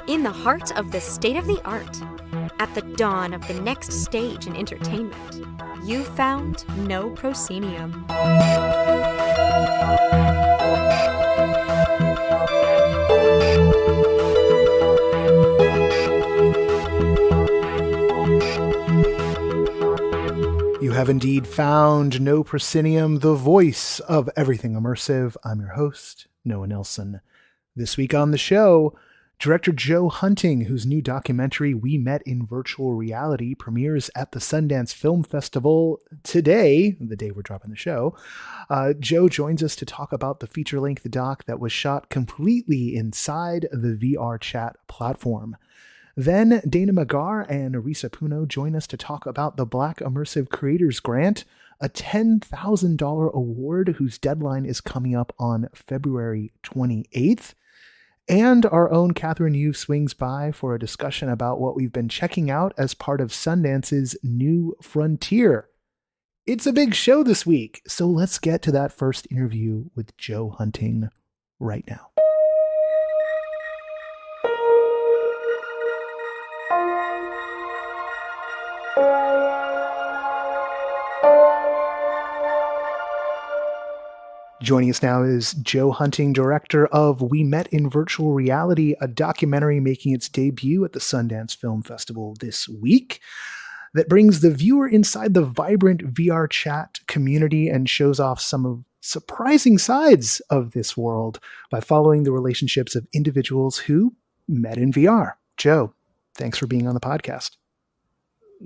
In the heart of the state-of-the-art, at the dawn of the next stage in entertainment, you found No Proscenium. You have indeed found No Proscenium, the voice of everything immersive. I'm your host, Noah Nelson. This week on the show, director Joe Hunting, whose new documentary We Met in Virtual Reality premieres at the Sundance Film Festival today, the day we're dropping the show. Joe joins us to talk about the feature-length doc that was shot completely inside the VR chat platform. Then Dana McGarr and Risa Puno join us to talk about the Black Immersive Creators Grant, a $10,000 award whose deadline is coming up on February 28th. And our own Kathryn Yu swings by for a discussion about what we've been checking out as part of Sundance's New Frontier. It's a big show this week, so let's get to that first interview with Joe Hunting right now. Joining us now is Joe Hunting, director of We Met in Virtual Reality, a documentary making its debut at the Sundance Film Festival this week that brings the viewer inside the vibrant VR chat community and shows off some of surprising sides of this world by following the relationships of individuals who met in VR. Joe, thanks for being on the podcast.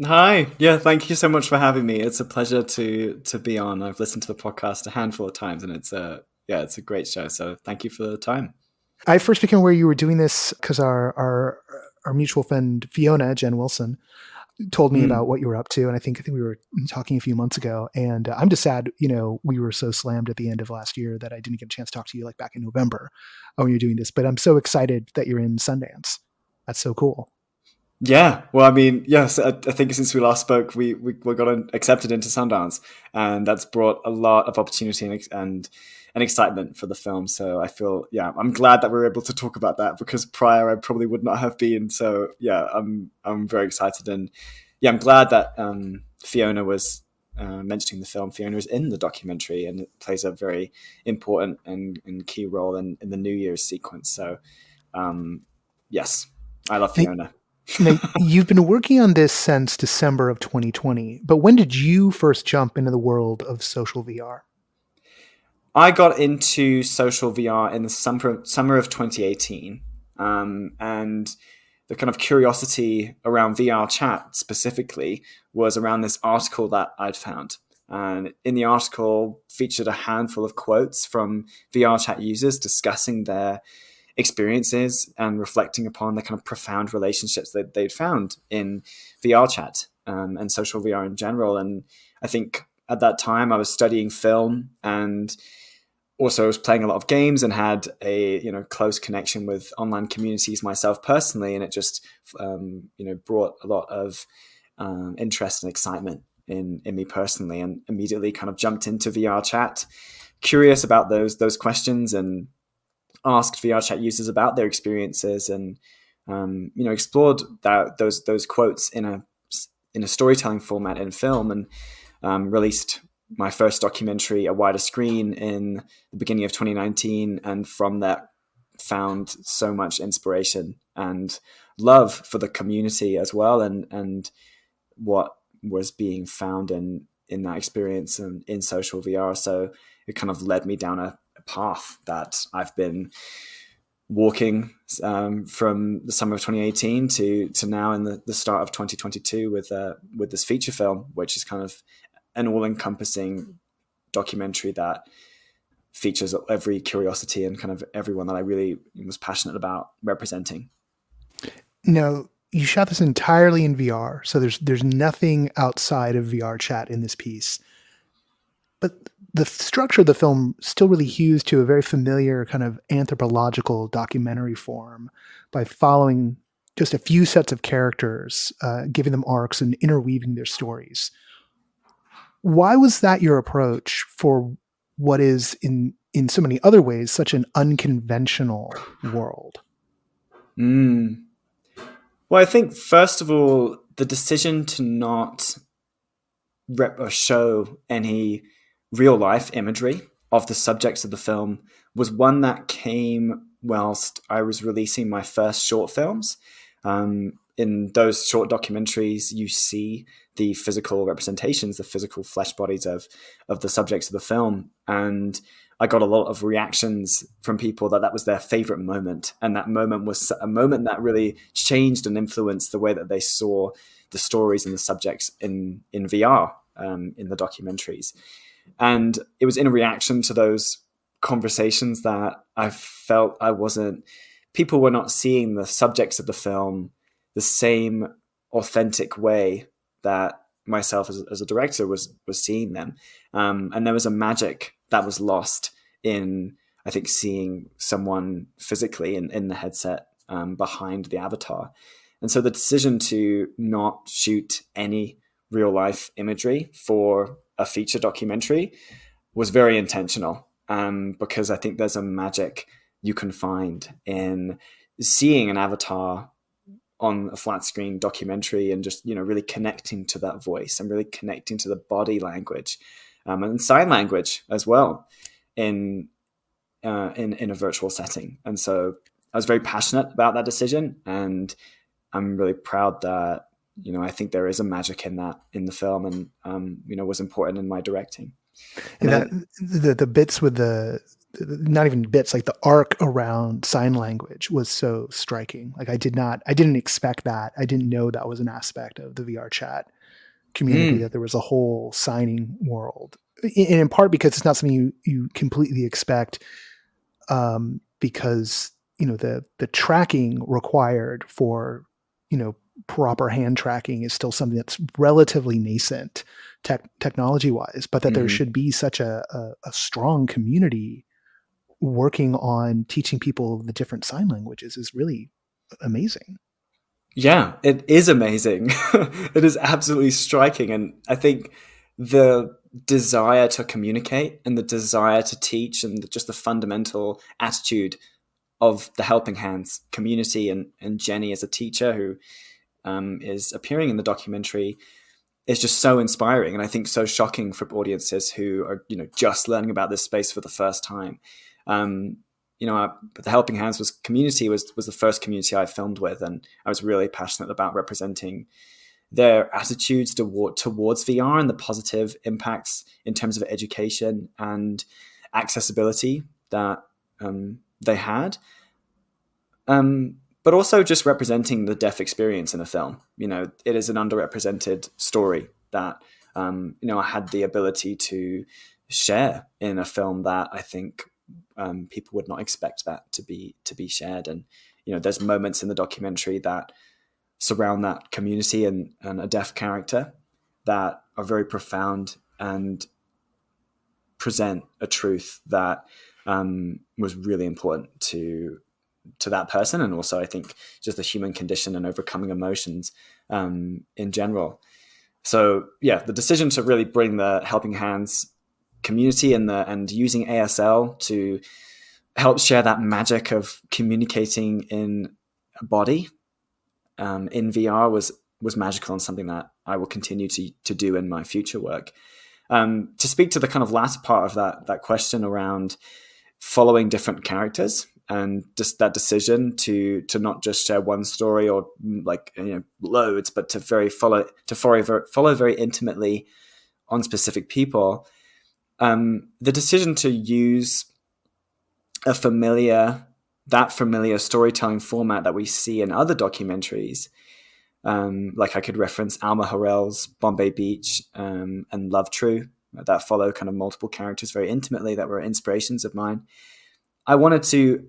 Hi. Yeah, thank you so much for having me. It's a pleasure to be on. I've listened to the podcast a handful of times and it's a great show. So thank you for the time. I first became aware you were doing this because our mutual friend Fiona, Jen Wilson, told me about what you were up to. And I think we were talking a few months ago. And I'm just sad, we were so slammed at the end of last year that I didn't get a chance to talk to you like back in November when you're doing this. But I'm so excited that you're in Sundance. That's so cool. Yeah, well, I mean, yes, I think since we last spoke, we got accepted into Sundance, and that's brought a lot of opportunity and excitement for the film. So I feel, I'm glad that we were able to talk about that because prior I probably would not have been. So yeah, I'm very excited, and I'm glad that Fiona was mentioning the film. Fiona is in the documentary, and it plays a very important and key role in the New Year's sequence. So yes, I love Fiona. Now, you've been working on this since December of 2020, but when did you first jump into the world of social VR? I got into social VR in the summer of 2018, and the kind of curiosity around VR chat specifically was around this article that I'd found. And in the article featured a handful of quotes from VR chat users discussing their experiences and reflecting upon the kind of profound relationships that they'd found in VR chat and social VR in general. And I think at that time I was studying film and also was playing a lot of games and had a close connection with online communities myself personally. And it just brought a lot of interest and excitement in me personally, and immediately kind of jumped into VR chat, curious about those questions, and asked VR chat users about their experiences, and explored those quotes in a storytelling format in film, and released my first documentary, A Wider Screen, in the beginning of 2019, and from that found so much inspiration and love for the community as well, and what was being found in that experience and in social VR. So it kind of led me down a path that I've been walking from the summer of 2018 to now in the start of 2022 with this feature film, which is kind of an all-encompassing documentary that features every curiosity and kind of everyone that I really was passionate about representing. Now, you shot this entirely in VR, so there's nothing outside of VR chat in this piece. But the structure of the film still really hews to a very familiar kind of anthropological documentary form by following just a few sets of characters, giving them arcs and interweaving their stories. Why was that your approach for what is, in in so many other ways, such an unconventional world? Well, I think, first of all, the decision to not rep or show any real life imagery of the subjects of the film was one that came whilst I was releasing my first short films. In those short documentaries, you see the physical representations, the physical flesh bodies of the subjects of the film. And I got a lot of reactions from people that was their favorite moment. And that moment was a moment that really changed and influenced the way that they saw the stories and the subjects in VR, in the documentaries. And it was in reaction to those conversations that I felt people were not seeing the subjects of the film the same authentic way that myself as a director was seeing them. And there was a magic that was lost in, I think, seeing someone physically in the headset behind the avatar. And so the decision to not shoot any real life imagery for a feature documentary was very intentional, because I think there's a magic you can find in seeing an avatar on a flat screen documentary and just, really connecting to that voice and really connecting to the body language, and sign language as well in a virtual setting. And so I was very passionate about that decision, and I'm really proud that, I think there is a magic in that in the film, and, was important in my directing. And the bits with not even bits, like the arc around sign language was so striking. Like I didn't expect that. I didn't know that was an aspect of the VR chat community, that there was a whole signing world, and in part because it's not something you completely expect, because, the tracking required for, proper hand tracking is still something that's relatively nascent technology wise, but that there should be such a strong community working on teaching people the different sign languages is really amazing. Yeah, it is amazing. It is absolutely striking. And I think the desire to communicate and the desire to teach and just the fundamental attitude of the Helping Hands community and Jenny as a teacher who is appearing in the documentary is just so inspiring, and I think so shocking for audiences who are just learning about this space for the first time. The Helping Hands community was the first community I filmed with, and I was really passionate about representing their attitudes towards VR and the positive impacts in terms of education and accessibility that they had. But also just representing the deaf experience in a film. It is an underrepresented story that, I had the ability to share in a film that I think people would not expect that to be shared. And, there's moments in the documentary that surround that community and a deaf character that are very profound and present a truth that was really important to that person, and also I think just the human condition and overcoming emotions in general. So yeah, the decision to really bring the Helping Hands community and using ASL to help share that magic of communicating in a body in VR was magical, and something that I will continue to do in my future work. To speak to the kind of last part of that question around following different characters, and just that decision to not just share one story or loads, but to follow very intimately on specific people. The decision to use that familiar storytelling format that we see in other documentaries, like I could reference Alma Harrell's Bombay Beach and Love True, that follow kind of multiple characters very intimately that were inspirations of mine. I wanted to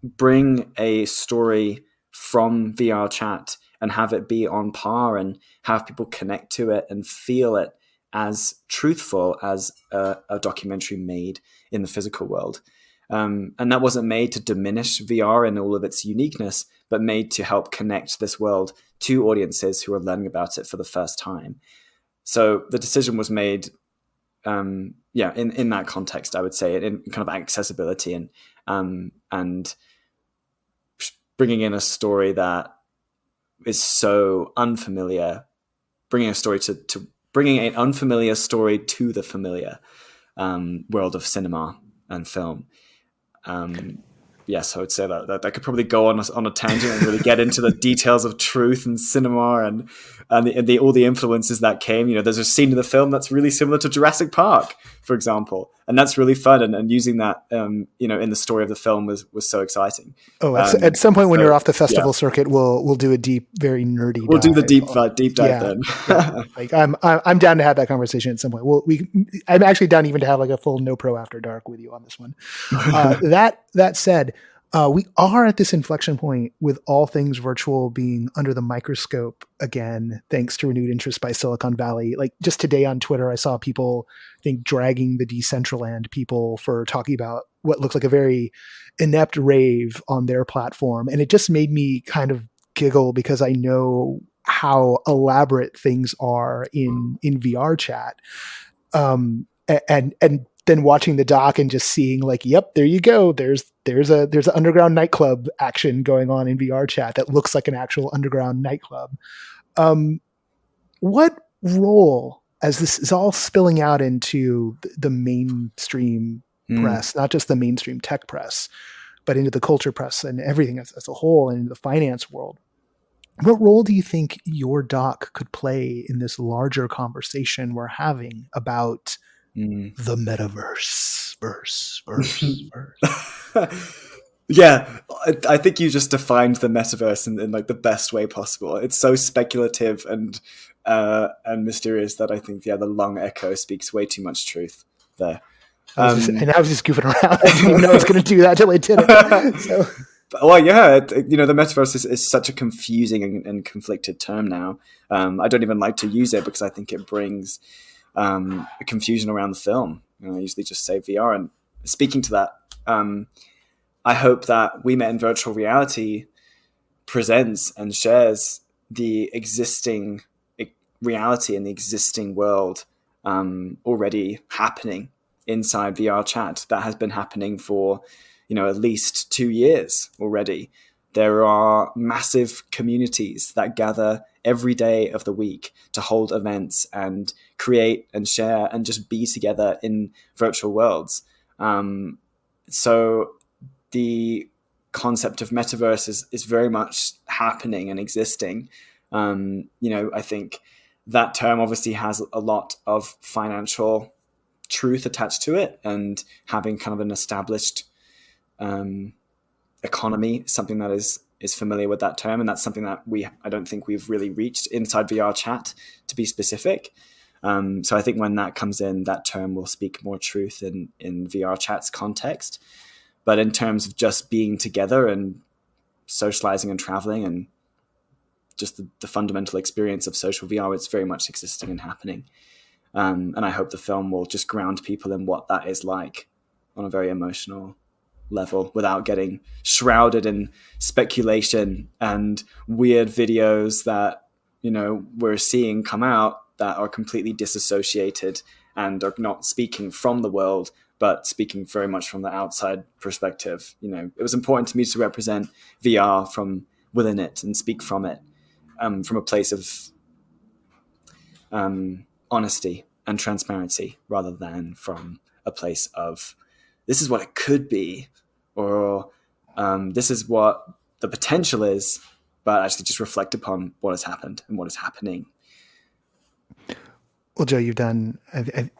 bring a story from VR chat and have it be on par and have people connect to it and feel it as truthful as a documentary made in the physical world. And that wasn't made to diminish VR in all of its uniqueness, but made to help connect this world to audiences who are learning about it for the first time. So the decision was made in that context, I would say, in kind of accessibility and bringing in a story that is so unfamiliar, bringing an unfamiliar story to the familiar world of cinema and film. Yes, I would say that could probably go on a tangent and really get into the details of truth and cinema and all the influences that came. There's a scene in the film that's really similar to Jurassic Park, for example, and that's really fun. And using that, in the story of the film was so exciting. Oh, at some point when you're off the festival circuit, we'll do a deep, very nerdy. We'll do the deep dive then. Yeah. Like I'm down to have that conversation at some point. I'm actually down even to have like a full NoPro After Dark with you on this one. That said, we are at this inflection point with all things virtual being under the microscope again, thanks to renewed interest by Silicon Valley. Like just today on Twitter, I saw people dragging the Decentraland people for talking about what looks like a very inept rave on their platform. And it just made me kind of giggle because I know how elaborate things are in VR chat. And then watching the doc and just seeing like, yep, there you go. There's an underground nightclub action going on in VR chat that looks like an actual underground nightclub. What role, as this is all spilling out into the mainstream press, not just the mainstream tech press, but into the culture press and everything as a whole and the finance world, what role do you think your doc could play in this larger conversation we're having about the metaverse? Verse. Yeah, I think you just defined the metaverse in like the best way possible. It's so speculative and mysterious that I think the long echo speaks way too much truth there. And I was just goofing around. I didn't even know I was going to do that till I did it. So. Well, yeah, the metaverse is such a confusing and conflicted term now. I don't even like to use it because I think it brings a confusion around the film. I usually just say VR. And speaking to that, I hope that We Met in Virtual Reality presents and shares the existing reality and the existing world already happening inside VR chat. That has been happening for at least 2 years already. There are massive communities that gather every day of the week to hold events and create and share and just be together in virtual worlds. So the concept of metaverse is very much happening and existing. I think that term obviously has a lot of financial truth attached to it, and having kind of an established economy, something that is familiar with that term, and that's something that I don't think we've really reached inside VR chat, to be specific. So I think when that comes in, that term will speak more truth in VR chat's context. But in terms of just being together and socializing and traveling and just the fundamental experience of social VR, it's very much existing and happening. And I hope the film will just ground people in what that is like on a very emotional level, without getting shrouded in speculation and weird videos that we're seeing come out that are completely disassociated and are not speaking from the world, but speaking very much from the outside perspective. It was important to me to represent VR from within it and speak from it, from a place of honesty and transparency, rather than from a place of this is what it could be, or this is what the potential is, but actually just reflect upon what has happened and what is happening. Well, Joe, you've done. I'm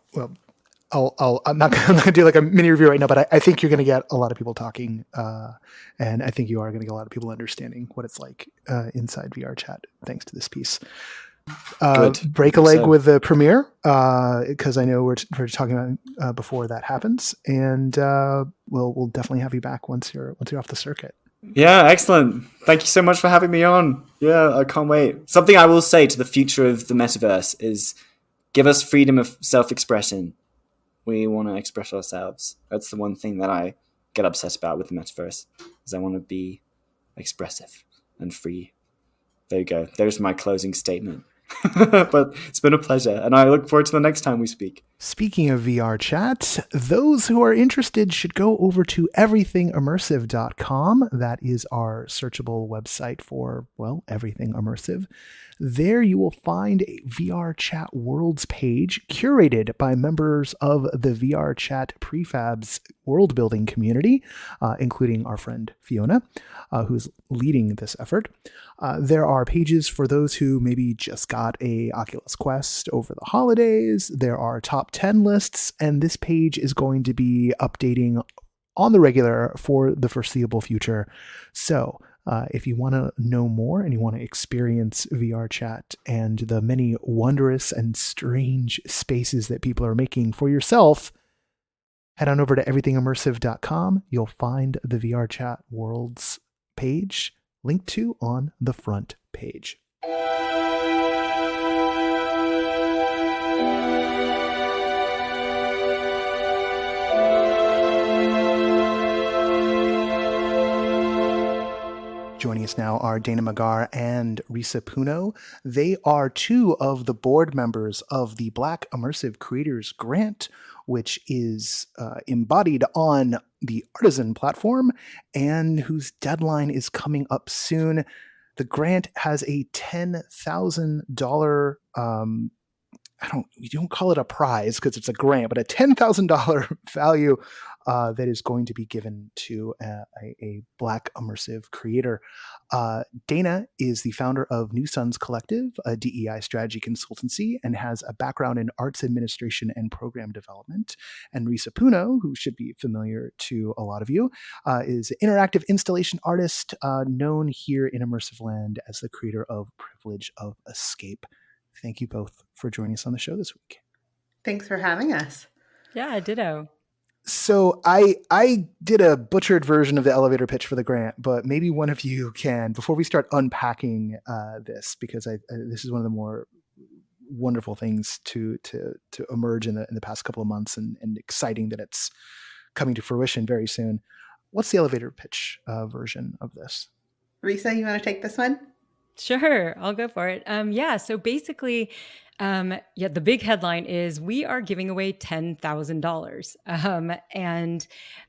not going to do like a mini review right now, but I think you're going to get a lot of people talking, and I think you are going to get a lot of people understanding what it's like inside VR chat, thanks to this piece. Break a leg with the premiere, because I know we're talking about before that happens, and we'll definitely have you back once you're off the circuit. Yeah, excellent. Thank you so much for having me on. Yeah, I can't wait. Something I will say to the future of the metaverse is give us freedom of self-expression. We want to express ourselves. That's the one thing that I get upset about with the metaverse, is I want to be expressive and free. There you go. There's my closing statement. But it's been a pleasure, and I look forward to the next time we speak. Speaking of VR chat, those who are interested should go over to everythingimmersive.com. That is our searchable website for, well, everything immersive. There you will find a VR chat worlds page curated by members of the VR chat prefabs world building community, including our friend Fiona, who's leading this effort. There are pages for those who maybe just got a Oculus Quest over the holidays. There are top 10 lists, and this page is going to be updating on the regular for the foreseeable future. So if you want to know more and you want to experience VR chat and the many wondrous and strange spaces that people are making for yourself, head on over to everythingimmersive.com. You'll find the VR chat worlds page linked to on the front page. Joining us now are Dana McGarr and Risa Puno. They are two of the board members of the Black Immersive Creators Grant, which is embodied on the Artisan platform and whose deadline is coming up soon. The grant has a $10,000 you don't call it a prize because it's a grant, but a $10,000 value that is going to be given to a Black immersive creator. Dana is the founder of New Suns Collective, a DEI strategy consultancy, and has a background in arts administration and program development. And Risa Puno, who should be familiar to a lot of you, is an interactive installation artist known here in Immersive Land as the creator of Privilege of Escape. Thank you both for joining us on the show this week. Thanks for having us. Yeah, ditto. So I did a butchered version of the elevator pitch for the grant, but maybe one of you can, before we start unpacking this, because this is one of the more wonderful things to emerge in the past couple of months, and exciting that it's coming to fruition very soon. What's the elevator pitch version of this? Risa, you want to take this one? Sure, I'll go for it. So basically, the big headline is we are giving away $10,000. And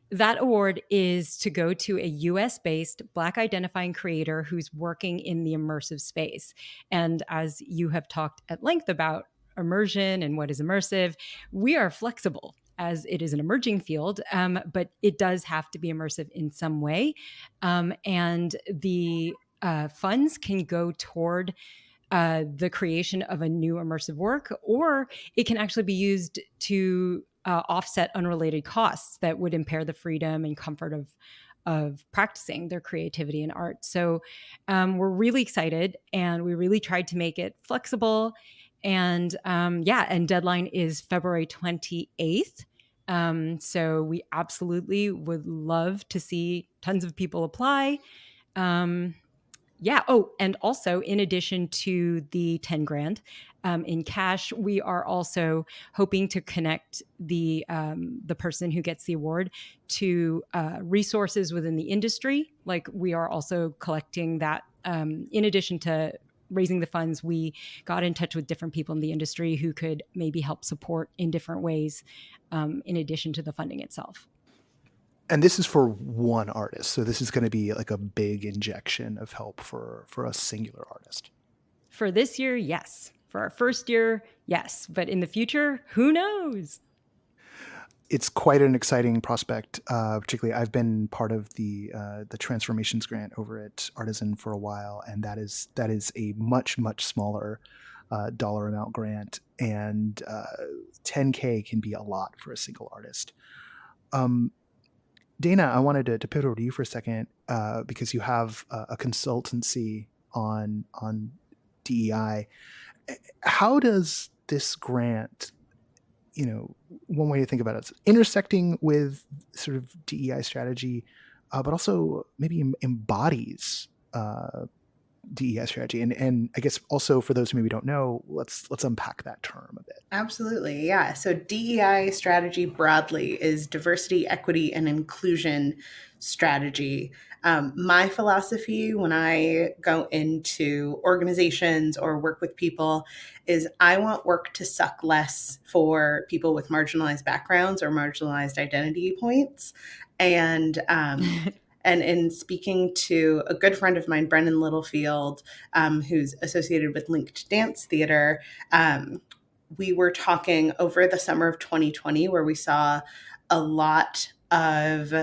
that award is to go to a US-based Black identifying creator who's working in the immersive space. And as you have talked at length about immersion and what is immersive, we are flexible as it is an emerging field, but it does have to be immersive in some way. And the funds can go toward the creation of a new immersive work, or it can actually be used to offset unrelated costs that would impair the freedom and comfort of practicing their creativity and art. So we're really excited, and we really tried to make it flexible. And and deadline is February 28th. So we absolutely would love to see tons of people apply. And also in addition to the 10 grand in cash, we are also hoping to connect the person who gets the award to resources within the industry. Like, we are also collecting that in addition to raising the funds. We got in touch with different people in the industry who could maybe help support in different ways in addition to the funding itself. And this is for one artist. So this is going to be like a big injection of help for a singular artist. For this year, yes. For our first year, yes. But in the future, who knows? It's quite an exciting prospect. Particularly, I've been part of the Transformations Grant over at Artisan for a while, and that is a much smaller dollar amount grant, and $10K can be a lot for a single artist. Dana, I wanted to pivot over to you for a second because you have a consultancy on DEI. How does this grant, one way to think about it is intersecting with sort of DEI strategy, but also maybe embodies DEI strategy, and I guess also for those who maybe don't know, let's unpack that term a bit. Absolutely. Yeah. So DEI strategy broadly is diversity, equity, and inclusion strategy. My philosophy when I go into organizations or work with people is I want work to suck less for people with marginalized backgrounds or marginalized identity points. And in speaking to a good friend of mine, Brennan Littlefield, who's associated with Linked Dance Theater, we were talking over the summer of 2020 where we saw a lot of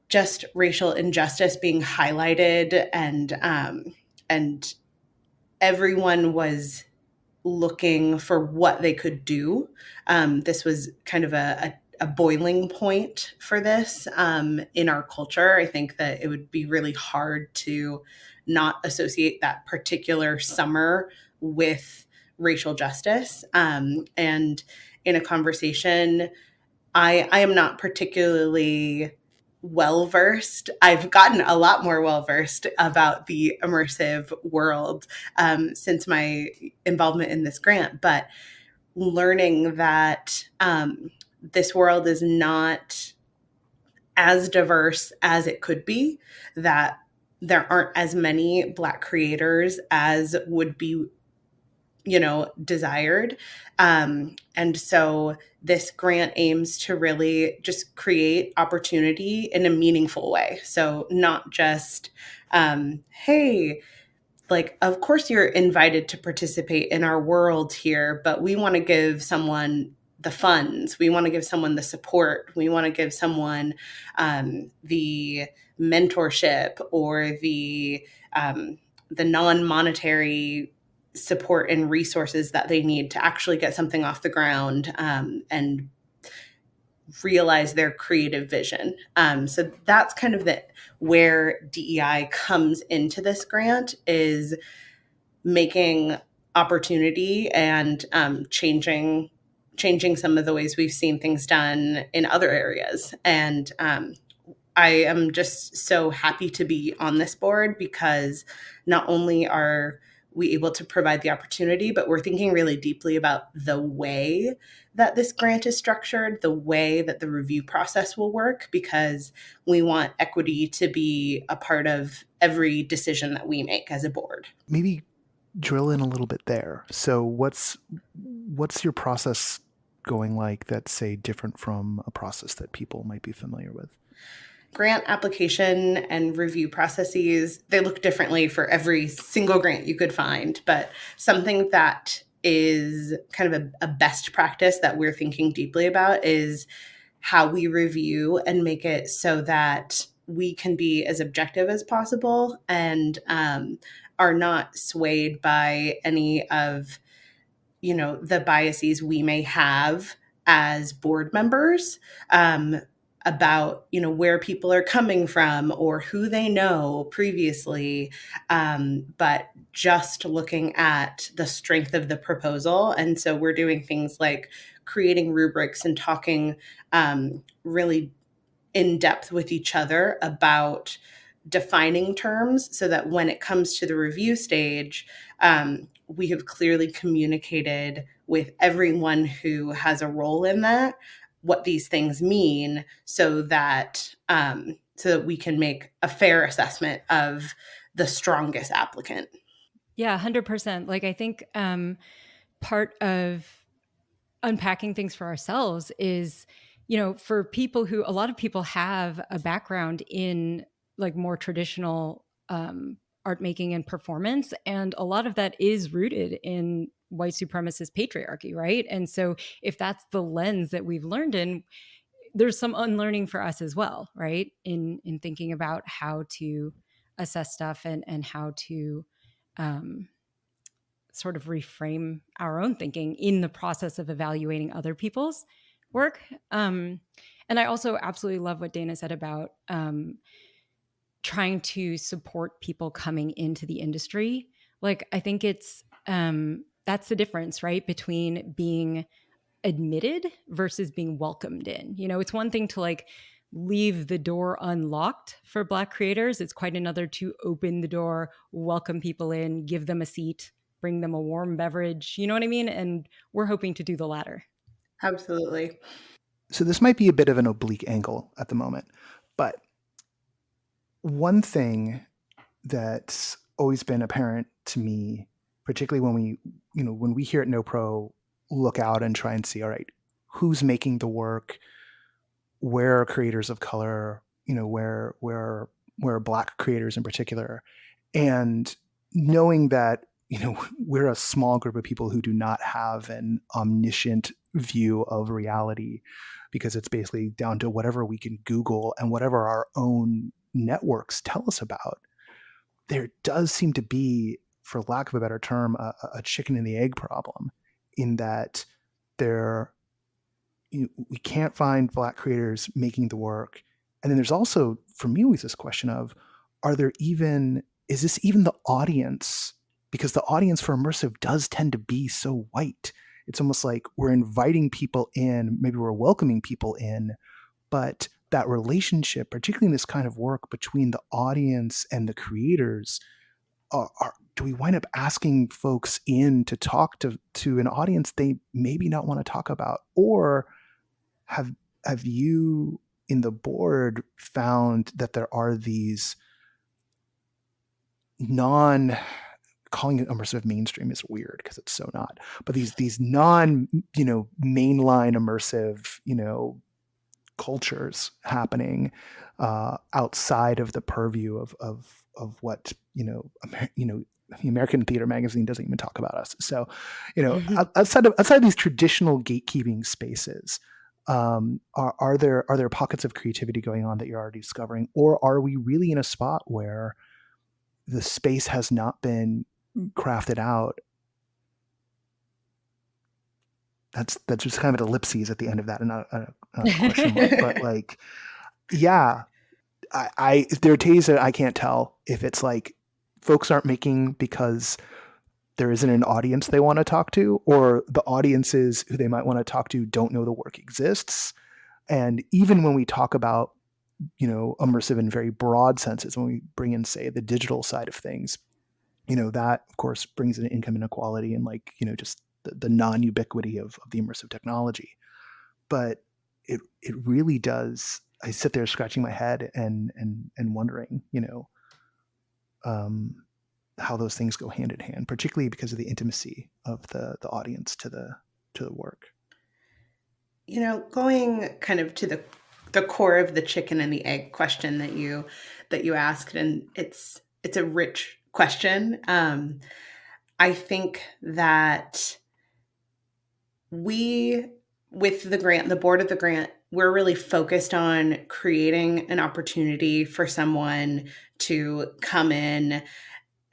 just racial injustice being highlighted, and everyone was looking for what they could do. This was kind of a boiling point for this in our culture. I think that it would be really hard to not associate that particular summer with racial justice. And in a conversation, I am not particularly well versed. I've gotten a lot more well versed about the immersive world since my involvement in this grant, but learning that this world is not as diverse as it could be, that there aren't as many Black creators as would be, desired. And so this grant aims to really just create opportunity in a meaningful way. So not just, hey, like, of course you're invited to participate in our world here, but we want to give someone the funds. We want to give someone the support. We want to give someone the mentorship or the non-monetary support and resources that they need to actually get something off the ground and realize their creative vision. So that's kind of where DEI comes into this grant, is making opportunity and changing some of the ways we've seen things done in other areas. And I am just so happy to be on this board because not only are we able to provide the opportunity, but we're thinking really deeply about the way that this grant is structured, the way that the review process will work, because we want equity to be a part of every decision that we make as a board. Maybe drill in a little bit there. So what's your process going like that's, say, different from a process that people might be familiar with? Grant application and review processes, they look differently for every single grant you could find, but something that is kind of a best practice that we're thinking deeply about is how we review and make it so that we can be as objective as possible and are not swayed by any of the biases we may have as board members about where people are coming from or who they know previously, but just looking at the strength of the proposal. And so we're doing things like creating rubrics and talking really in depth with each other about defining terms so that when it comes to the review stage, we have clearly communicated with everyone who has a role in that what these things mean, so that we can make a fair assessment of the strongest applicant. Yeah, 100%. Like, I think part of unpacking things for ourselves is, for people a lot of people have a background in like more traditional art making and performance. And a lot of that is rooted in white supremacist patriarchy, right? And so if that's the lens that we've learned in, there's some unlearning for us as well, right? In thinking about how to assess stuff and how to sort of reframe our own thinking in the process of evaluating other people's work. And I also absolutely love what Dana said about trying to support people coming into the industry. Like, I think it's that's the difference, right, between being admitted versus being welcomed in. It's one thing to like leave the door unlocked for Black creators. It's quite another to open the door, welcome people in, give them a seat, bring them a warm beverage. You know what I mean? And we're hoping to do the latter. Absolutely. So this might be a bit of an oblique angle at the moment, but one thing that's always been apparent to me, particularly when we here at NoPro look out and try and see, all right, who's making the work, where are creators of color, where are Black creators in particular, and knowing that we're a small group of people who do not have an omniscient view of reality, because it's basically down to whatever we can Google and whatever our own networks tell us about. There does seem to be, for lack of a better term, a chicken and the egg problem, in that we can't find Black creators making the work. And then there's also, for me, always this question of, is this even the audience? Because the audience for immersive does tend to be so white. It's almost like we're inviting people in, maybe we're welcoming people in, but that relationship, particularly in this kind of work between the audience and the creators, do we wind up asking folks in to talk to an audience they maybe not want to talk about? Or have you in the board found that there are these calling it immersive mainstream is weird because it's so not, but these non mainline immersive cultures happening outside of the purview of what the American Theater Magazine doesn't even talk about us. So outside of these traditional gatekeeping spaces, are there pockets of creativity going on that you're already discovering, or are we really in a spot where the space has not been crafted out? That's just kind of an ellipses at the end of that, and not a question mark. But like, yeah, there are days that I can't tell if it's like folks aren't making because there isn't an audience they want to talk to, or the audiences who they might want to talk to don't know the work exists. And even when we talk about immersive in very broad senses, when we bring in, say, the digital side of things, that of course brings in income inequality and just the non-ubiquity of the immersive technology. But it really does. I sit there scratching my head and wondering, how those things go hand in hand, particularly because of the intimacy of the audience to the work. Going kind of to the core of the chicken and the egg question that you asked, and it's a rich question. I think that with the grant, the board of the grant, we're really focused on creating an opportunity for someone to come in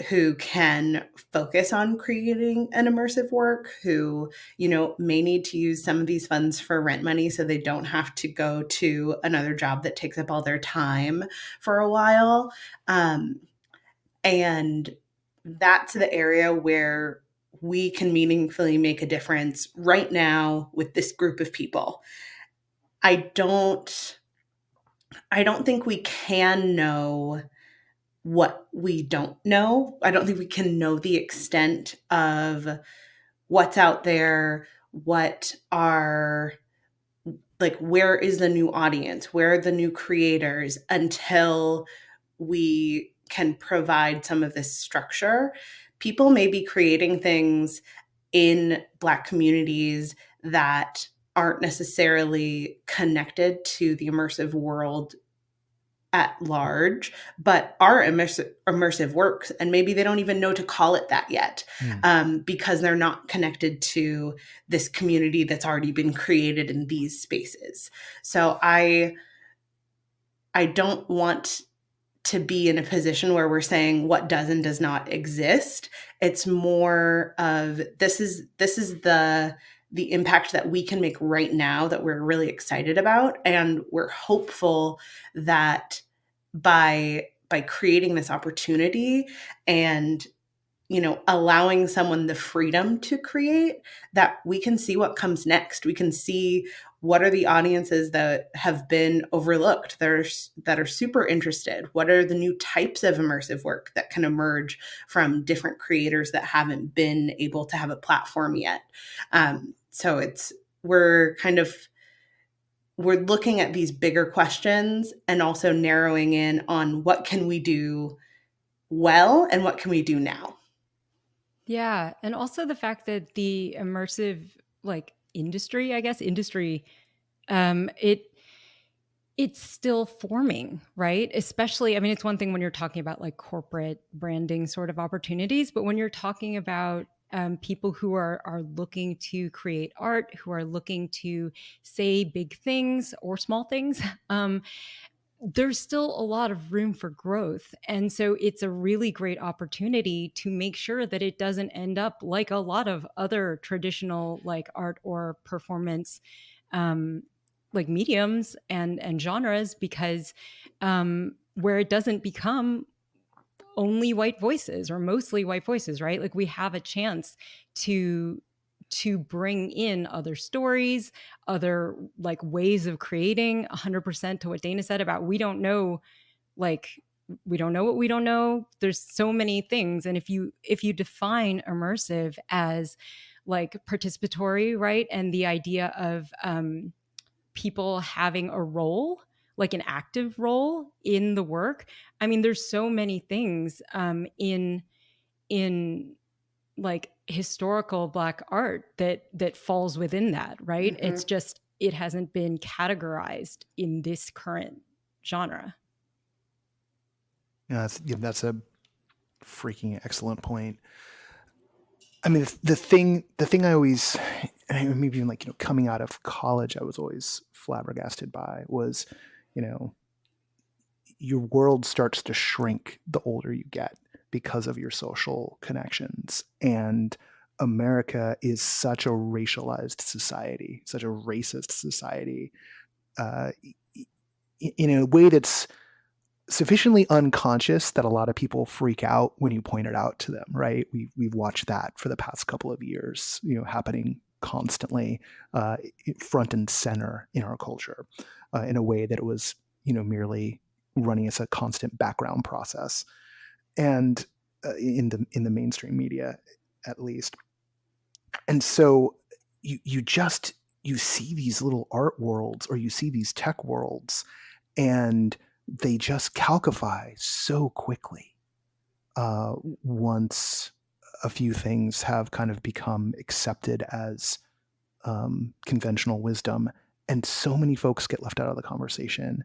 who can focus on creating an immersive work, who, may need to use some of these funds for rent money so they don't have to go to another job that takes up all their time for a while. And that's the area where we can meaningfully make a difference right now with this group of people. I don't think we can know what we don't know. I don't think we can know the extent of what's out there, where is the new audience, where are the new creators, until we can provide some of this structure. People may be creating things in Black communities that aren't necessarily connected to the immersive world at large, but are immersive works, and maybe they don't even know to call it that yet, because they're not connected to this community that's already been created in these spaces. So I don't want to be in a position where we're saying what does and does not exist. It's more of this is the impact that we can make right now that we're really excited about, and we're hopeful that by creating this opportunity and allowing someone the freedom to create, that we can see what comes next. We can see what are the audiences that have been overlooked, that are super interested. What are the new types of immersive work that can emerge from different creators that haven't been able to have a platform yet? So we're looking at these bigger questions and also narrowing in on what can we do well and what can we do now. Yeah. And also the fact that the immersive industry, it's still forming, right? Especially, I mean, it's one thing when you're talking about like corporate branding sort of opportunities, but when you're talking about people who are looking to create art, who are looking to say big things or small things, there's still a lot of room for growth. And so it's a really great opportunity to make sure that it doesn't end up like a lot of other traditional like art or performance mediums and genres, because where it doesn't become only white voices or mostly white voices, right? Like we have a chance to bring in other stories, other like ways of creating. 100% to what Dana said about we don't know what we don't know. There's so many things. And if you define immersive as like participatory, right, and the idea of people having a role, like an active role in the work, I mean, there's so many things in like historical Black art that falls within that, right? Mm-hmm. It's just it hasn't been categorized in this current genre. Yeah, that's a freaking excellent point. I mean, the thing I always, maybe even like, coming out of college, I was always flabbergasted by was, your world starts to shrink the older you get because of your social connections. And America is such a racialized society, such a racist society, in a way that's sufficiently unconscious that a lot of people freak out when you point it out to them, right? We've watched that for the past couple of years, happening constantly, front and center in our culture, in a way that it was, merely running as a constant background process, and in the mainstream media, at least. And so you see these little art worlds, or you see these tech worlds, and they just calcify so quickly once a few things have kind of become accepted as conventional wisdom, and so many folks get left out of the conversation.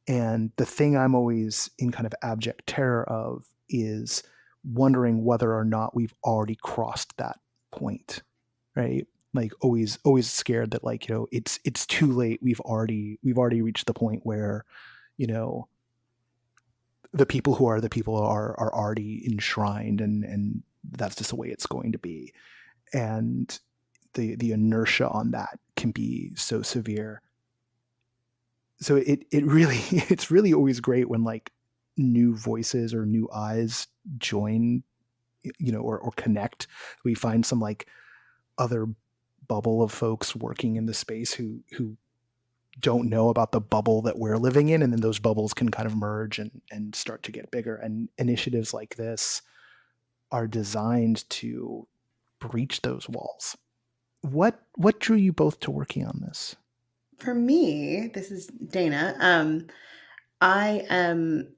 And the thing I'm always in kind of abject terror of is wondering whether or not we've already crossed that point, right? Like always scared that it's too late. We've already reached the point where the people who are the people are already enshrined, and that's just the way it's going to be. And the inertia on that can be so severe. So it really it's really always great when like new voices or new eyes join, or connect. We find some like other bubble of folks working in the space who don't know about the bubble that we're living in, and then those bubbles can kind of merge and start to get bigger. And initiatives like this are designed to breach those walls. What drew you both to working on this? For me, this is Dana. I am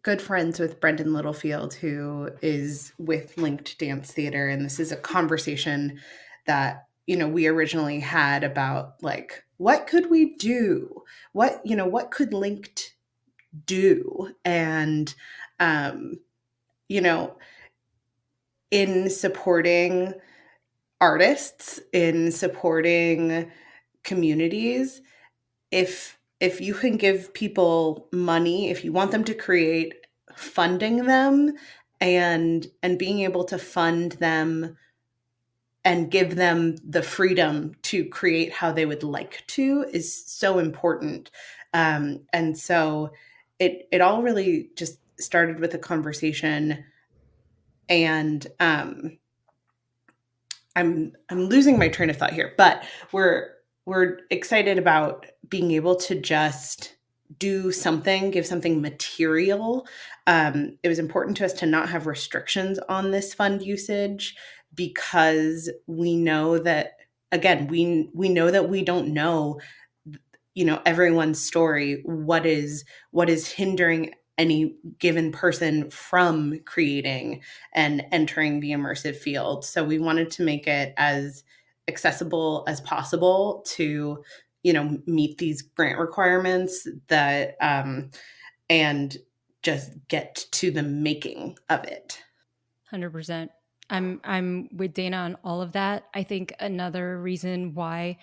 good friends with Brendan Littlefield, who is with Linked Dance Theater, and this is a conversation that we originally had about like, what could we do? What could Linked do? And in supporting artists, in supporting communities, if you can give people money, if you want them to create, funding them and being able to fund them and give them the freedom to create how they would like to is so important. And so it all really just started with a conversation and I'm losing my train of thought here, but we're excited about being able to just do something, give something material. It was important to us to not have restrictions on this fund usage because we know that, again, we know that we don't know, everyone's story. What is hindering any given person from creating and entering the immersive field? So we wanted to make it as accessible as possible to, meet these grant requirements that, and just get to the making of it. 100%. I'm with Dana on all of that. I think another reason why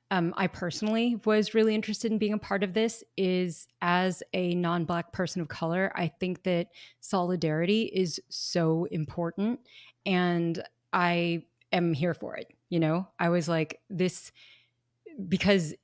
I personally was really interested in being a part of this is, as a non-Black person of color, I think that solidarity is so important, and I am here for it. I was like, this because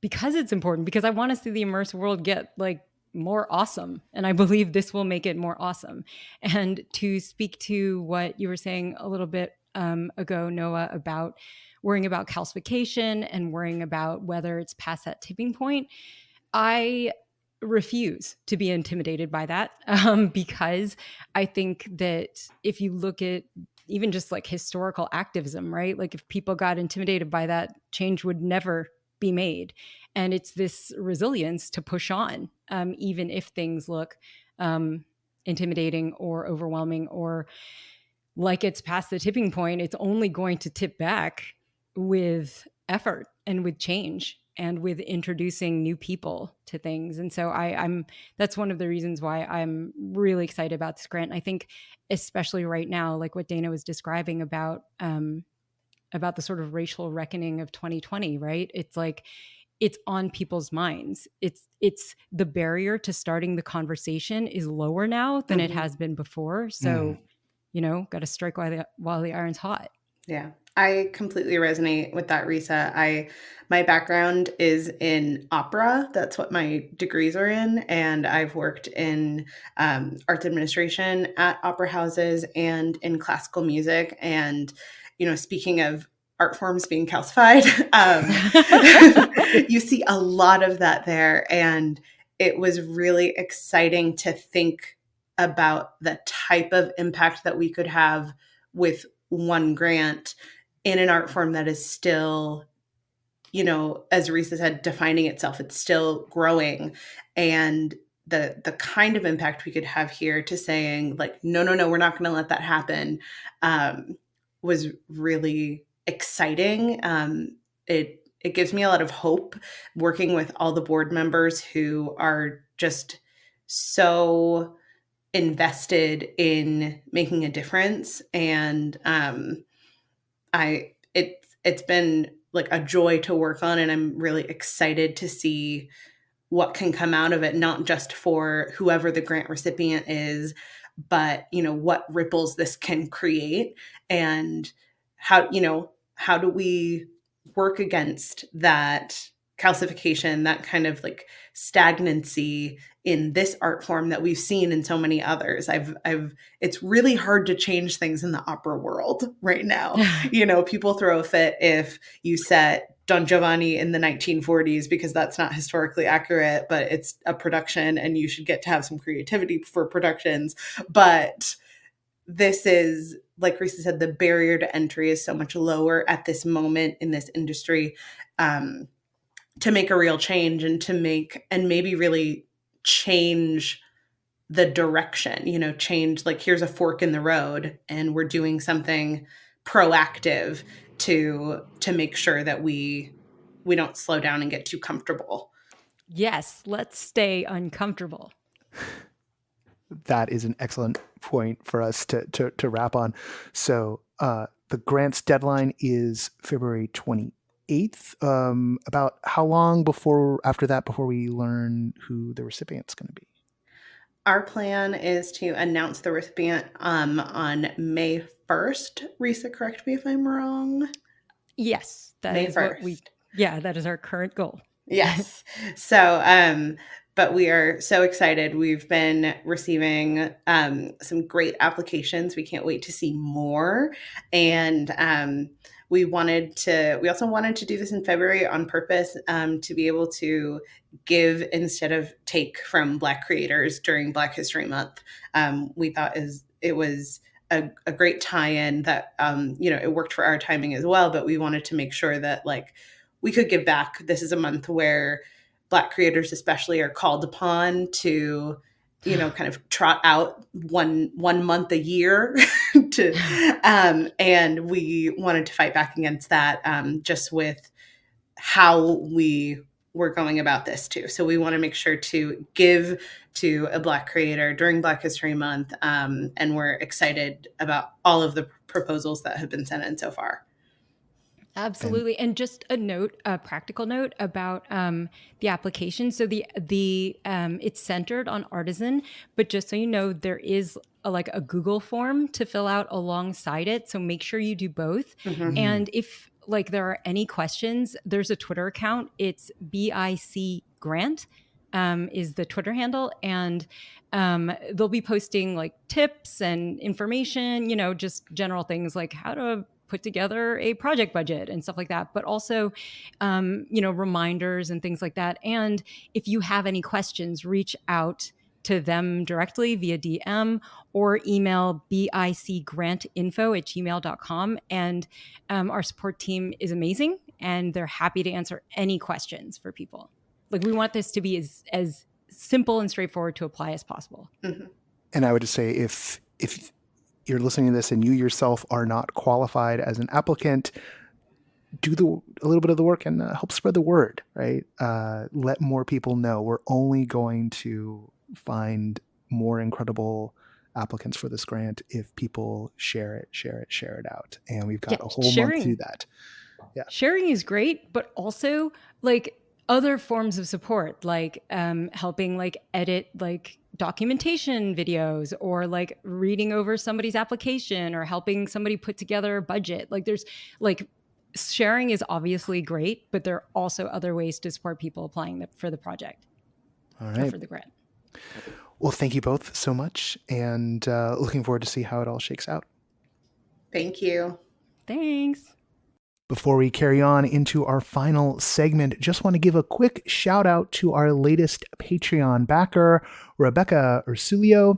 it's important, because I want to see the immersive world get like more awesome, and I believe this will make it more awesome. And to speak to what you were saying a little bit ago, Noah, about worrying about calcification and worrying about whether it's past that tipping point, I refuse to be intimidated by that, because I think that if you look at even just like historical activism, right? Like if people got intimidated by that, change would never be made. And it's this resilience to push on, even if things look intimidating or overwhelming, or like it's past the tipping point. It's only going to tip back with effort and with change and with introducing new people to things. And so I'm that's one of the reasons why I'm really excited about this grant. I think especially right now, like what Dana was describing about the sort of racial reckoning of 2020, right? It's like, it's on people's minds. It's the barrier to starting the conversation is lower now than it has been before. So, got to strike while the iron's hot. Yeah, I completely resonate with that, Risa. My background is in opera. That's what my degrees are in. And I've worked in arts administration at opera houses and in classical music. And, speaking of art forms being calcified, you see a lot of that there. And it was really exciting to think about the type of impact that we could have with one grant in an art form that is still, as Risa said, defining itself. It's still growing. And the kind of impact we could have here to saying like, no, we're not going to let that happen, was really exciting. It gives me a lot of hope working with all the board members who are just so invested in making a difference. And it's been like a joy to work on, and I'm really excited to see what can come out of it, not just for whoever the grant recipient is, but what ripples this can create, and how do we work against that calcification, that kind of like stagnancy in this art form that we've seen in so many others. It's really hard to change things in the opera world right now. People throw a fit if you set Don Giovanni in the 1940s because that's not historically accurate, but it's a production and you should get to have some creativity for productions. But this is, like Risa said, the barrier to entry is so much lower at this moment in this industry, to make a real change and maybe really change the direction, change, like, here's a fork in the road and we're doing something proactive to make sure that we don't slow down and get too comfortable. Yes, let's stay uncomfortable. That is an excellent point for us to wrap on. So the grant's deadline is February 28th. About how long after that before we learn who the recipient's going to be? Our plan is to announce the recipient on May 1st. Risa, correct me if I'm wrong. Yes, that May is 1st. that is our current goal. Yes. So, but we are so excited. We've been receiving some great applications. We can't wait to see more. And we also wanted to do this in February on purpose, to be able to give instead of take from Black creators during Black History Month. We thought it was a great tie-in that, it worked for our timing as well, but we wanted to make sure that like we could give back. This is a month where Black creators especially are called upon to, kind of trot out one month a year to, and we wanted to fight back against that, just with how we were going about this too. So we want to make sure to give to a Black creator during Black History Month. And we're excited about all of the proposals that have been sent in so far. Absolutely. And just a practical note about the application. So it's centered on artisan, but just so you know, there is a Google form to fill out alongside it. So make sure you do both. Mm-hmm. And if there are any questions, there's a Twitter account. It's BIC Grant is the Twitter handle. And they'll be posting tips and information, just general things like how to put together a project budget and stuff like that, but also, reminders and things like that. And if you have any questions, reach out to them directly via DM or email bicgrantinfo@gmail.com. And our support team is amazing and they're happy to answer any questions for people. We want this to be as simple and straightforward to apply as possible. Mm-hmm. And I would just say if you're listening to this and you yourself are not qualified as an applicant, do a little bit of the work and help spread the word, right? Let more people know. We're only going to find more incredible applicants for this grant if people share it out. And we've got a whole month to do that. Yeah. Sharing is great, but also other forms of support, helping edit documentation videos or reading over somebody's application or helping somebody put together a budget. There's sharing is obviously great, but there are also other ways to support people applying for the project. All right. Or for the grant. Well, thank you both so much, and looking forward to see how it all shakes out. Thank you. Thanks. Before we carry on into our final segment, just want to give a quick shout out to our latest Patreon backer, Rebecca Ursulio.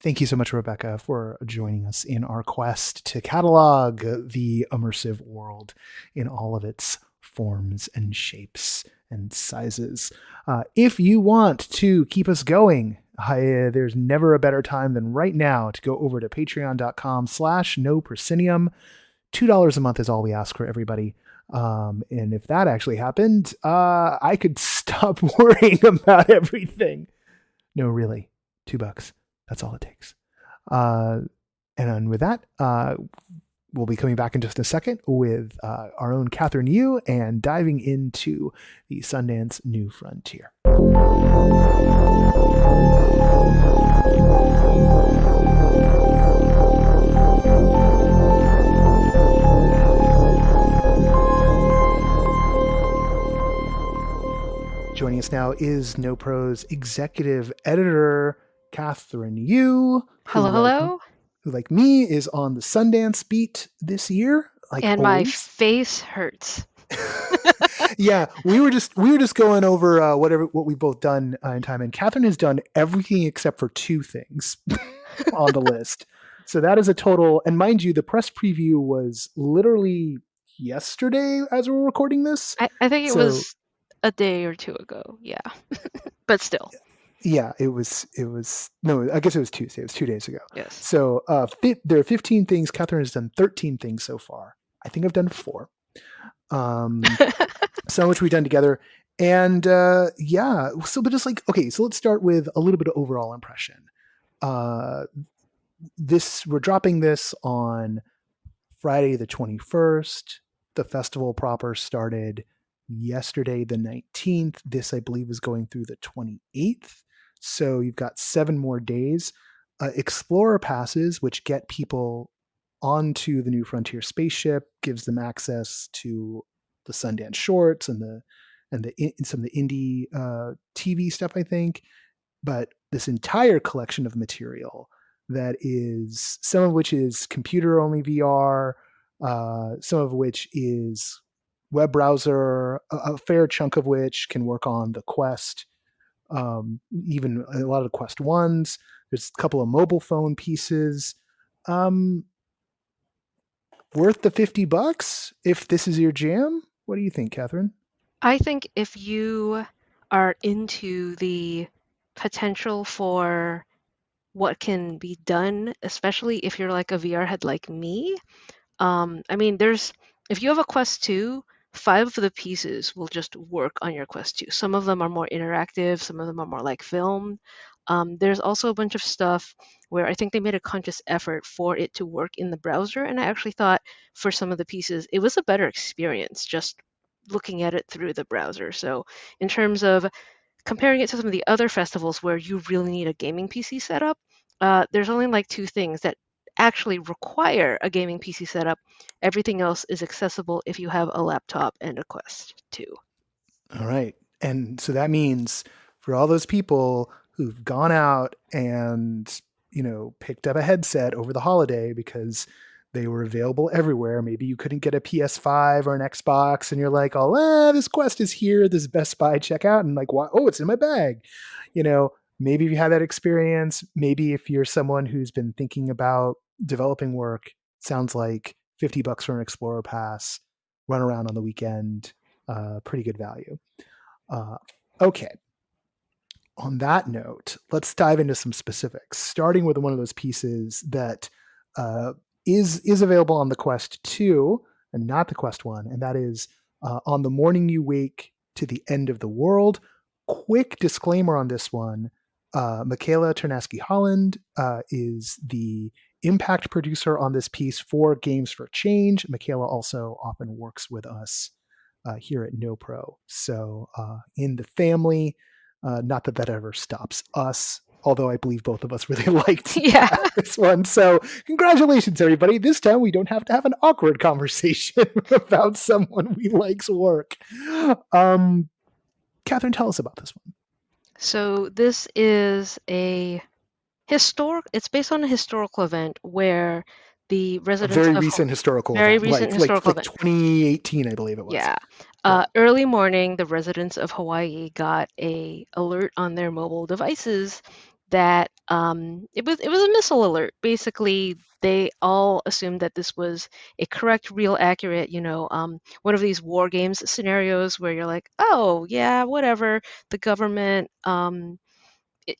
Thank you so much, Rebecca, for joining us in our quest to catalog the immersive world in all of its forms and shapes and sizes. If you want to keep us going, there's never a better time than right now to go over to patreon.com/NoProscenium. $2 a month is all we ask for everybody. And if that actually happened, I could stop worrying about everything. No, really, $2. That's all it takes. And with that, we'll be coming back in just a second with our own Kathryn Yu and diving into the Sundance New Frontier. Joining us now is NoPro's executive editor, Kathryn Yu. Hello. Who, like me, is on the Sundance beat this year. And always. My face hurts. Yeah, we were just going over what we've both done in time, and Kathryn has done everything except for two things on the list. So that is a total. And mind you, the press preview was literally yesterday as we're recording this. I think it was a day or two ago. Yeah, but still. Yeah, it was. No, I guess it was Tuesday. It was 2 days ago. Yes. So there are 15 things. Kathryn has done 13 things so far. I think I've done 4. Some of which we've done together. And yeah, so but just okay, so let's start with a little bit of overall impression. We're dropping this on Friday the 21st. The festival proper started yesterday the 19th. This, I believe, is going through the 28th. So you've got 7 more days. Explorer passes, which get people onto the New Frontier spaceship, gives them access to the Sundance shorts and and some of the indie TV stuff, I think. But this entire collection of material that is, some of which is computer only VR, some of which is web browser, a fair chunk of which can work on the Quest, even a lot of the Quest ones. There's a couple of mobile phone pieces. Worth the $50 if this is your jam? What do you think, Kathryn? I think if you are into the potential for what can be done, especially if you're like a VR head like me, I mean, if you have a Quest 2, 5 of the pieces will just work on your Quest 2. Some of them are more interactive, some of them are more like film. There's also a bunch of stuff where I think they made a conscious effort for it to work in the browser, and I actually thought for some of the pieces it was a better experience just looking at it through the browser. So in terms of comparing it to some of the other festivals where you really need a gaming PC setup, there's only like 2 things that actually require a gaming PC setup. Everything else is accessible if you have a laptop and a Quest 2. All right. And so that means for all those people who've gone out and, picked up a headset over the holiday because they were available everywhere. Maybe you couldn't get a PS5 or an Xbox and you're like, oh, this Quest is here, this Best Buy checkout, and like, why? Oh, it's in my bag. Maybe if you had that experience, maybe if you're someone who's been thinking about developing work, sounds like $50 for an Explorer Pass, run around on the weekend, pretty good value. Okay. On that note, let's dive into some specifics, starting with one of those pieces that is available on the Quest 2 and not the Quest 1, and that is On the Morning You Wake to the End of the World. Quick disclaimer on this one. Michaela Ternaski-Holland is the impact producer on this piece for Games for Change. Michaela also often works with us here at NoPro. So in the family, not that ever stops us, although I believe both of us really liked this one. So congratulations, everybody. This time we don't have to have an awkward conversation about someone we like's work. Kathryn, tell us about this one. So this is it's based on a historical event where the residents a very recent historical event. Like 2018, I believe it was. Yeah. Early morning, the residents of Hawaii got a alert on their mobile devices that it was a missile alert. Basically, they all assumed that this was a correct, real, accurate, one of these war games scenarios where you're like, oh yeah, whatever, the government,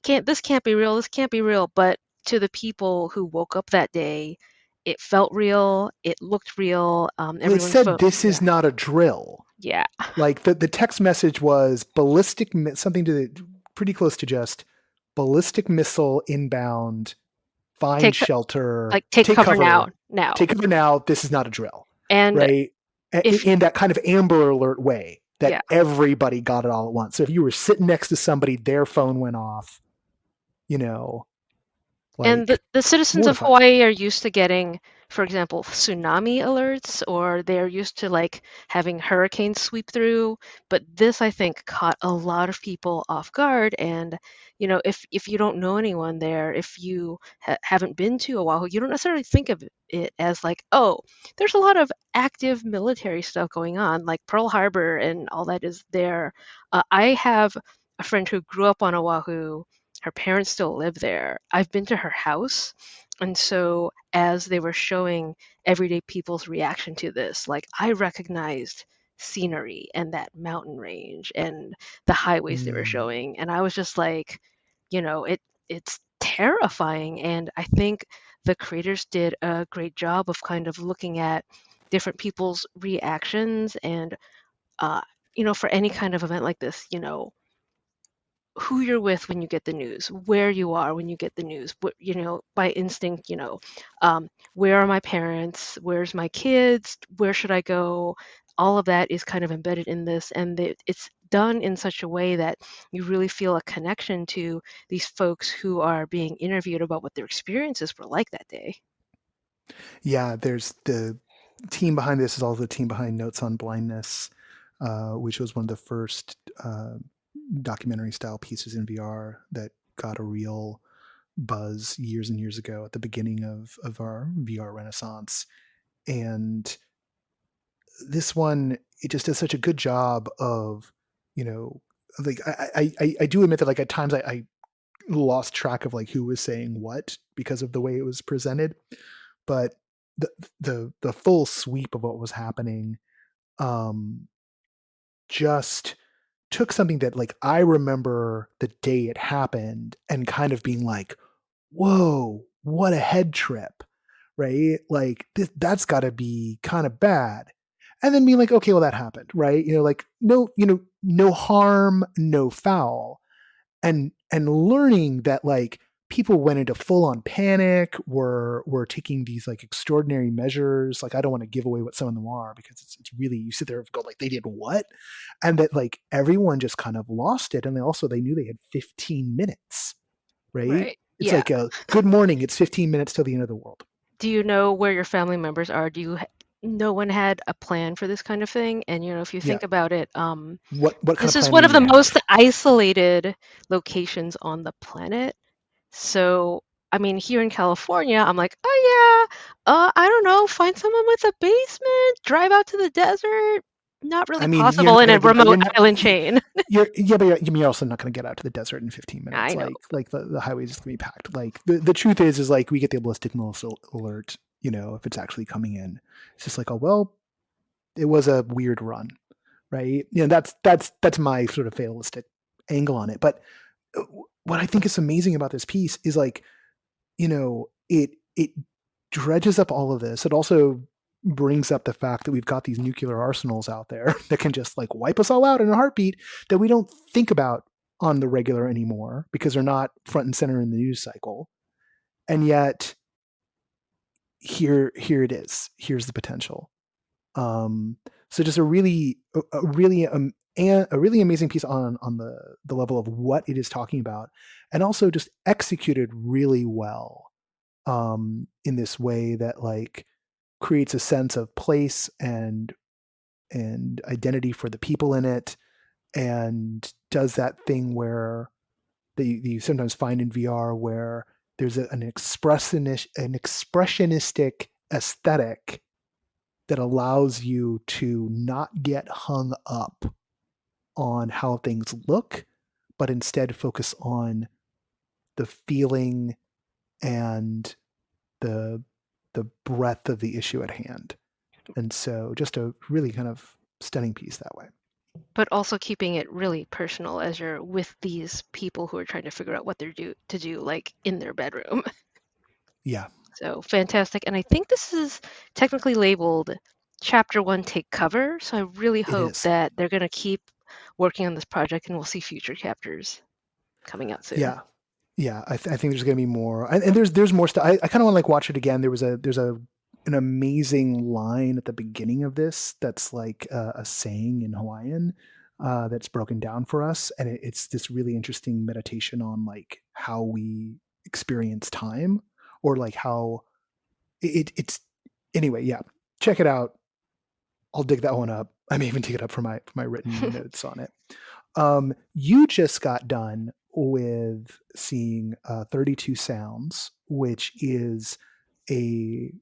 this can't be real, this can't be real. But to the people who woke up that day, it felt real, it looked real. It said this is not a drill. Yeah. Like the text message was ballistic, something pretty close to just ballistic missile inbound, find shelter. Like take cover now. Take cover now. This is not a drill. And right. In that kind of Amber Alert way that everybody got it all at once. So if you were sitting next to somebody, their phone went off, and the citizens of Hawaii are used to getting, for example, tsunami alerts, or they're used to like having hurricanes sweep through. But this, I think, caught a lot of people off guard. And, if you don't know anyone there, if you haven't been to Oahu, you don't necessarily think of it as like, oh, there's a lot of active military stuff going on, like Pearl Harbor and all that is there. I have a friend who grew up on Oahu. Her parents still live there. I've been to her house. And so as they were showing everyday people's reaction to this, like I recognized scenery and that mountain range and the highways they were showing. And I was just like, it's terrifying. And I think the creators did a great job of kind of looking at different people's reactions and, for any kind of event like this, who you're with when you get the news, where you are when you get the news, by instinct, where are my parents, where's my kids, where should I go? All of that is kind of embedded in this, and it's done in such a way that you really feel a connection to these folks who are being interviewed about what their experiences were like that day. Yeah, there's the team behind this is also the team behind Notes on Blindness. which was one of the first documentary style pieces in VR that got a real buzz years and years ago at the beginning of our VR renaissance. And this one, it just does such a good job of, like I do admit that like at times I lost track of like who was saying what because of the way it was presented, but the full sweep of what was happening just took something that like I remember the day it happened and kind of being like, whoa, what a head trip, right? Like that's got to be kind of bad. And then being like, okay, well that happened, right? Like no harm, no foul. And learning that like people went into full on panic, were taking these like extraordinary measures. Like I don't want to give away what some of them are because it's really, you sit there and go like, they did what? And that like everyone just kind of lost it. And they knew they had 15 minutes, right? It's like a good morning. It's 15 minutes till the end of the world. Do you know where your family members are? No one had a plan for this kind of thing? And if you think about it, what kind this of is plan one do of the you most have? isolated locations on the planet. So, I mean, here in California, I'm like, oh yeah, I don't know, find someone with a basement, drive out to the desert. Not really possible in a remote island chain. But you're also not going to get out to the desert in 15 minutes. I know. Like the highways is going to be packed. Like the truth is like we get the ballistic missile alert, if it's actually coming in. It's just like, oh, well, it was a weird run, right? That's my sort of fatalistic angle on it. But what I think is amazing about this piece is like, it dredges up all of this. It also brings up the fact that we've got these nuclear arsenals out there that can just like wipe us all out in a heartbeat that we don't think about on the regular anymore because they're not front and center in the news cycle. And yet here it is. Here's the potential. So just a really amazing piece on the level of what it is talking about, and also just executed really well in this way that like creates a sense of place and identity for the people in it, and does that thing where you sometimes find in VR where there's an expressionistic aesthetic that allows you to not get hung up on how things look, but instead focus on the feeling and the breadth of the issue at hand. And so just a really kind of stunning piece that way. But also keeping it really personal as you're with these people who are trying to figure out what they're to do, like in their bedroom. Yeah. So fantastic. And I think this is technically labeled Chapter 1 Take Cover. So I really hope that they're going to keep working on this project and we'll see future chapters coming out soon. Yeah. I think there's going to be more. And there's more stuff. I kind of want to like watch it again. There's an amazing line at the beginning of this that's like a saying in Hawaiian that's broken down for us. And it's this really interesting meditation on like how we experience time, or like how it's anyway. Yeah, check it out. I'll dig that one up. I may even take it up for my written notes on it. You just got done with seeing 32 Sounds, which is a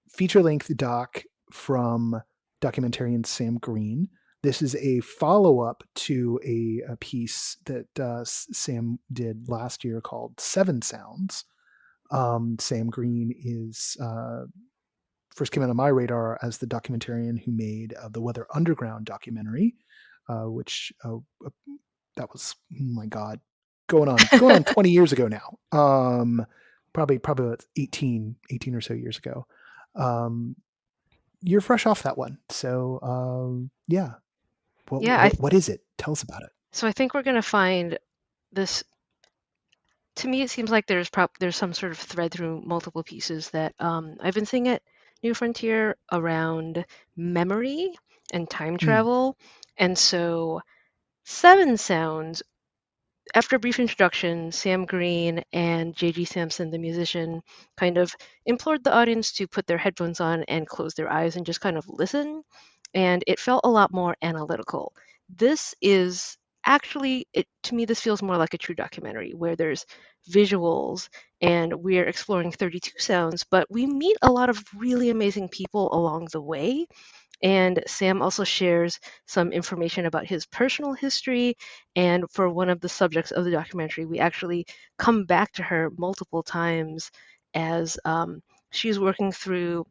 feature-length doc from documentarian Sam Green. This is a follow-up to a piece that Sam did last year called 7 Sounds. Sam Green is first came out on my radar as the documentarian who made the Weather Underground documentary, which that was, oh my God, going on 20 years ago now. Probably about 18 or so years ago. You're fresh off that one. So yeah. What is it? Tell us about it. So I think we're going to find this. To me, it seems like there's some sort of thread through multiple pieces that I've been seeing at New Frontier around memory and time travel. And so 7 Sounds, after a brief introduction, Sam Green and J.G. Sampson, the musician, kind of implored the audience to put their headphones on and close their eyes and just kind of listen. and it felt a lot more analytical. This is actually, to me, this feels more like a true documentary where there's visuals and we're exploring 32 sounds, but we meet a lot of really amazing people along the way. And Sam also shares some information about his personal history. And for one of the subjects of the documentary, we actually come back to her multiple times as she's working through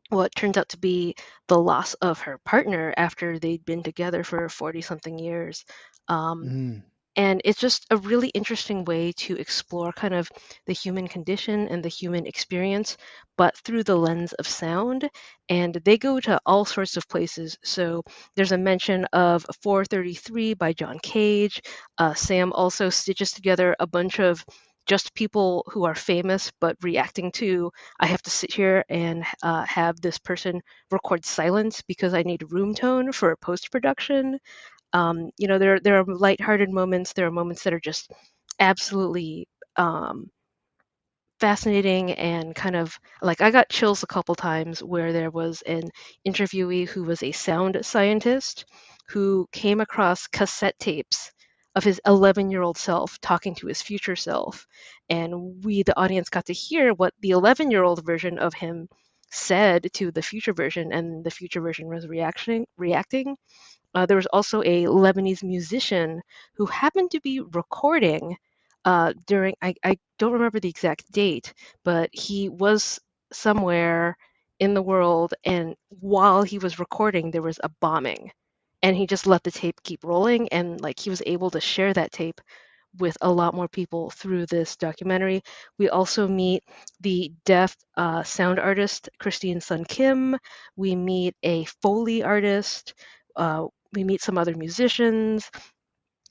what turns out to be the loss of her partner after they'd been together for 40 something years. Um, Mm. and it's just a really interesting way to explore kind of the human condition and the human experience, but through the lens of sound. And they go to all sorts of places. So there's a mention of 433 by John Cage. Sam also stitches together a bunch of just people who are famous but reacting to, I have to sit here and have this person record silence because I need room tone for post production. There are lighthearted moments. There are moments that are just absolutely fascinating and kind of like I got chills a couple times where there was an interviewee who was a sound scientist who came across cassette tapes of his 11-year-old self talking to his future self. And we, the audience, got to hear what the 11-year-old version of him said to the future version, and the future version was reacting. There was also a Lebanese musician who happened to be recording during, I don't remember the exact date, but he was somewhere in the world, and while he was recording, there was a bombing. And he just let the tape keep rolling, and like he was able to share that tape with a lot more people through this documentary. We also meet the deaf sound artist Christine Sun Kim. We meet a Foley artist. We meet some other musicians.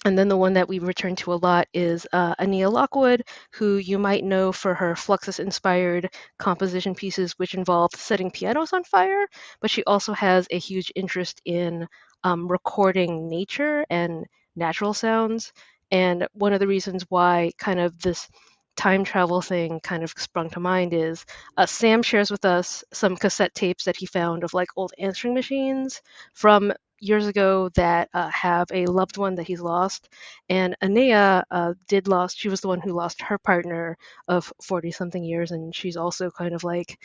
And then the one that we return to a lot is Ania Lockwood, who you might know for her Fluxus-inspired composition pieces, which involve setting pianos on fire. But she also has a huge interest in recording nature and natural sounds. And one of the reasons why kind of this time travel thing kind of sprung to mind is Sam shares with us some cassette tapes that he found of like old answering machines from years ago that have a loved one that he's lost. And Anea did lost, she was the one who lost her partner of 40 something years. And she's also kind of like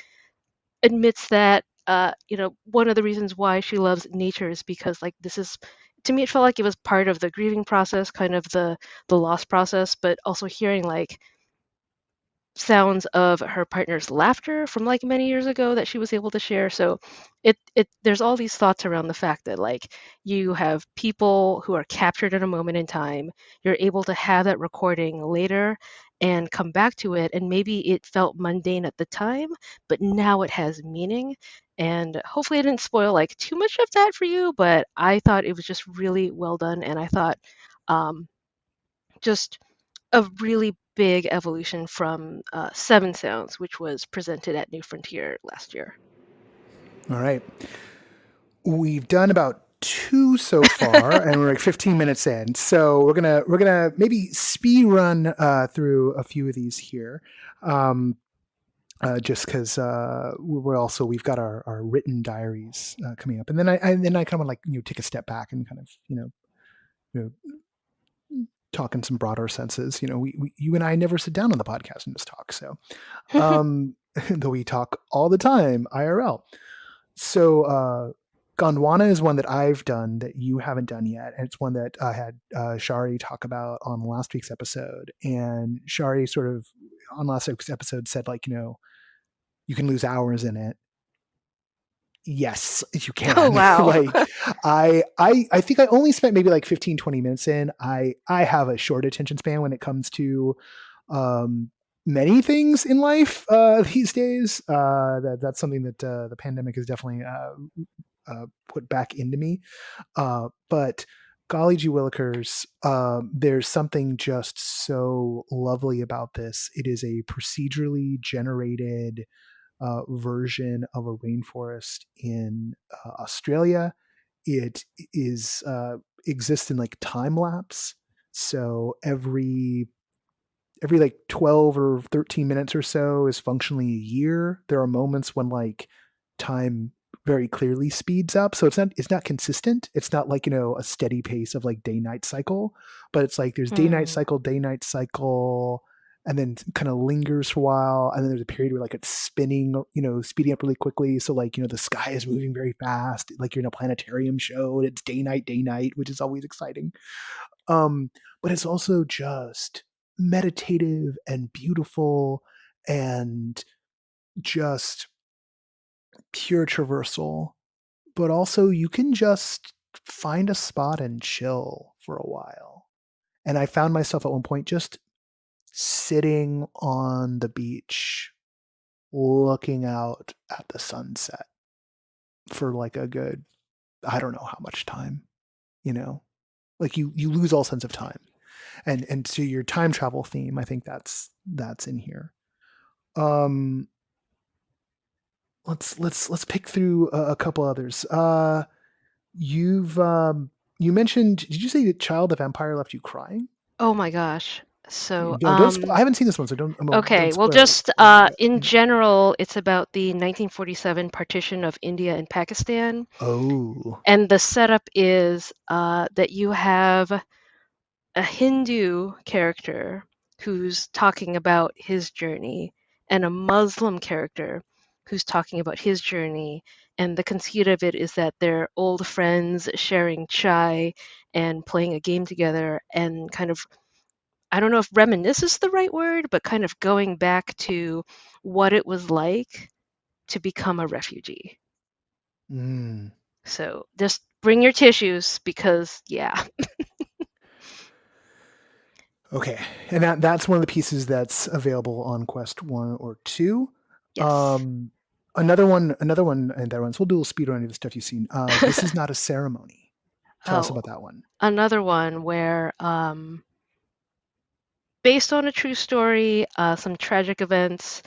admits that, one of the reasons why she loves nature is because like this is, to me, it felt like it was part of the grieving process, kind of the loss process, but also hearing like sounds of her partner's laughter from like many years ago that she was able to share. So it there's all these thoughts around the fact that like you have people who are captured in a moment in time, you're able to have that recording later and come back to it, and maybe it felt mundane at the time, but now it has meaning. And hopefully I didn't spoil like too much of that for you, but I thought it was just really well done, and I thought just a really big evolution from Seven Sounds, which was presented at New Frontier last year. All right. We've done about 2 so far, and we're like 15 minutes in. So we're gonna maybe speed run through a few of these here, just because we've got our written diaries coming up, and then I kind of want to like take a step back and kind of you know talk in some broader senses. You and I never sit down on the podcast and just talk. So though we talk all the time IRL. So Gondwana is one that I've done that you haven't done yet. And it's one that I had Shari talk about on last week's episode. And Shari sort of on last week's episode said like, you can lose hours in it. Yes, you can. Oh, wow. Like I think I only spent maybe like 15, 20 minutes in. I have a short attention span when it comes to many things in life these days. That's something that the pandemic has definitely put back into me. But golly gee willikers, there's something just so lovely about this. It is a procedurally generated version of a rainforest in Australia. It is exists in like time lapse. So every like 12 or 13 minutes or so is functionally a year. There are moments when like time very clearly speeds up. So it's not consistent. It's not like, a steady pace of like day-night cycle, but it's like there's day-night cycle, and then kind of lingers for a while. And then there's a period where like it's spinning, speeding up really quickly. So like, the sky is moving very fast. Like you're in a planetarium show and it's day night, which is always exciting. But it's also just meditative and beautiful and just pure traversal. But also you can just find a spot and chill for a while. And I found myself at one point just sitting on the beach looking out at the sunset for like a good, I don't know how much time, like you lose all sense of time. And to your time travel theme, I think that's in here. Let's pick through a couple others. You mentioned, did you say that Child the Vampire left you crying? Oh my gosh. So I haven't seen this one, so don't. Okay, don't well, spoil just it. in general, it's about the 1947 partition of India and Pakistan. Oh. And the setup is that you have a Hindu character who's talking about his journey and a Muslim character who's talking about his journey. And the conceit of it is that they're old friends sharing chai and playing a game together and kind of, I don't know if reminisce is the right word, but kind of going back to what it was like to become a refugee. Mm. So just bring your tissues because, yeah. Okay, and that's one of the pieces that's available on Quest 1 or 2. Yes. Another one, and that one. So we'll do a little speed run of the stuff you've seen. This Is Not a Ceremony. Tell us about that one. Another one where, based on a true story, some tragic events.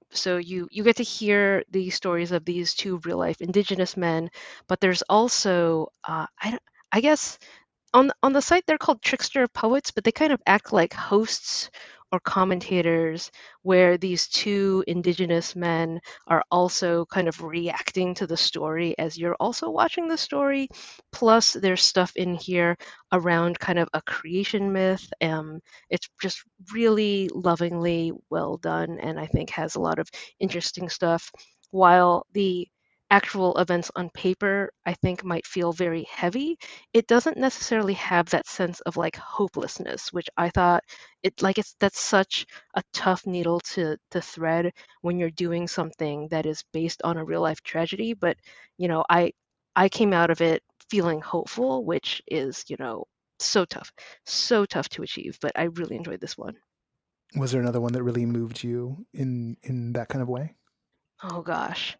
So you get to hear the stories of these two real life Indigenous men, but there's also, I guess, on the site they're called trickster poets, but they kind of act like hosts or commentators where these two Indigenous men are also kind of reacting to the story as you're also watching the story. Plus there's stuff in here around kind of a creation myth. It's just really lovingly well done and I think has a lot of interesting stuff. While the actual events on paper I think might feel very heavy, it doesn't necessarily have that sense of like hopelessness, which I thought that's such a tough needle to thread when you're doing something that is based on a real life tragedy. But I came out of it feeling hopeful, which is so tough to achieve. But I really enjoyed this one. Was there another one that really moved you in that kind of way? Oh gosh.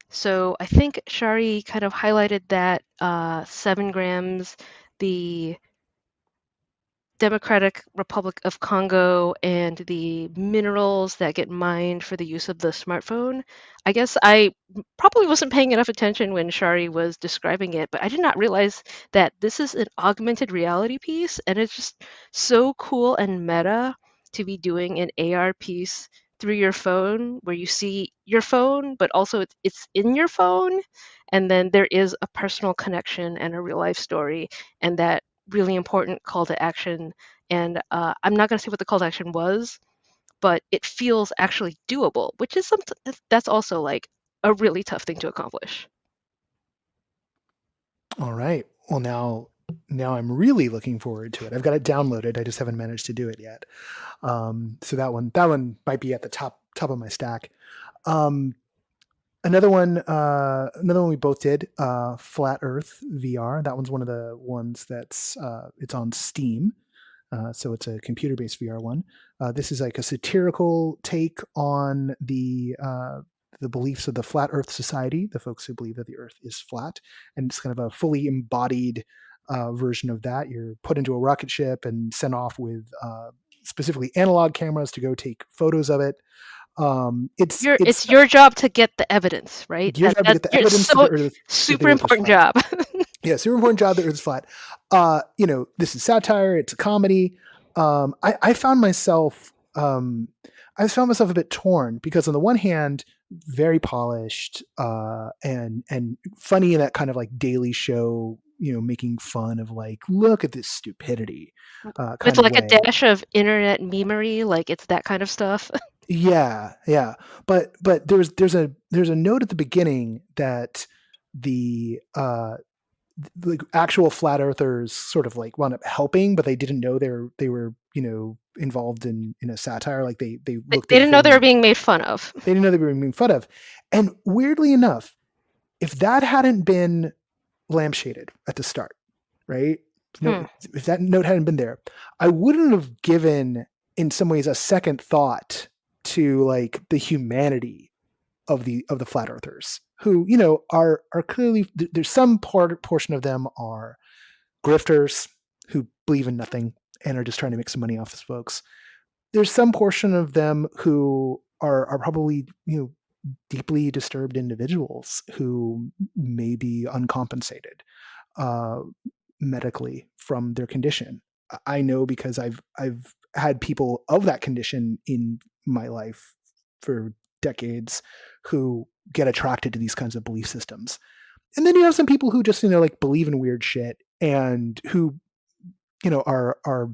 So I think Shari kind of highlighted that 7 grams, the Democratic Republic of Congo, and the minerals that get mined for the use of the smartphone. I guess I probably wasn't paying enough attention when Shari was describing it, but I did not realize that this is an augmented reality piece, and it's just so cool and meta to be doing an AR piece through your phone where you see your phone, but also it's in your phone. And then there is a personal connection and a real life story, and that really important call to action. And I'm not going to say what the call to action was, but it feels actually doable, which is that's also like a really tough thing to accomplish. All right. Well, now I'm really looking forward to it. I've got it downloaded. I just haven't managed to do it yet. So that one might be at the top of my stack. Another one we both did, Flat Earth VR. That one's one of the ones that's it's on Steam. So it's a computer-based VR one. This is like a satirical take on the beliefs of the Flat Earth Society, the folks who believe that the Earth is flat, and it's kind of a fully embodied version of that. You're put into a rocket ship and sent off with specifically analog cameras to go take photos of it. It's your job to get the evidence, right? Your job to get the evidence of the Earth. Super important job. Yeah, super important job. The Earth is flat. This is satire. It's a comedy. I found myself. I found myself a bit torn because on the one hand, very polished and funny in that kind of like Daily Show, making fun of like, look at this stupidity kind With of like a way. dash of internet memery, like it's that kind of stuff. Yeah. But there's a note at the beginning that the actual flat earthers sort of like wound up helping, but they didn't know they were involved in a satire. Like they looked They at didn't know they were things. being made fun of. They didn't know they were being made fun of. And weirdly enough, if that hadn't been lampshaded at the start, right? If that note hadn't been there, I wouldn't have given, in some ways, a second thought to like the humanity of the flat earthers, who are clearly, there's some portion of them are grifters who believe in nothing and are just trying to make some money off his folks. There's some portion of them who are probably deeply disturbed individuals who may be uncompensated medically from their condition. I know because I've had people of that condition in my life for decades who get attracted to these kinds of belief systems. And then you have some people who just like believe in weird shit and who are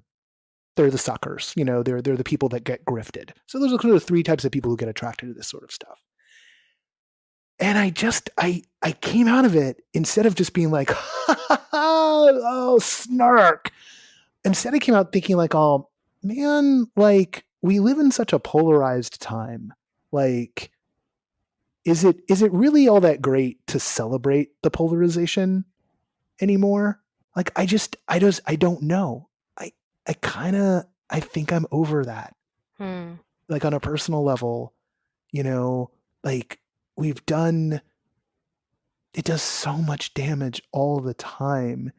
they're the suckers. They're the people that get grifted. So those are kind of three types of people who get attracted to this sort of stuff. And I came out of it, instead of just being like, oh, snark. Instead I came out thinking like, oh man, like we live in such a polarized time. Like, is it really all that great to celebrate the polarization anymore? Like, I don't know. I think I'm over that. Like on a personal level, like it does so much damage all the time.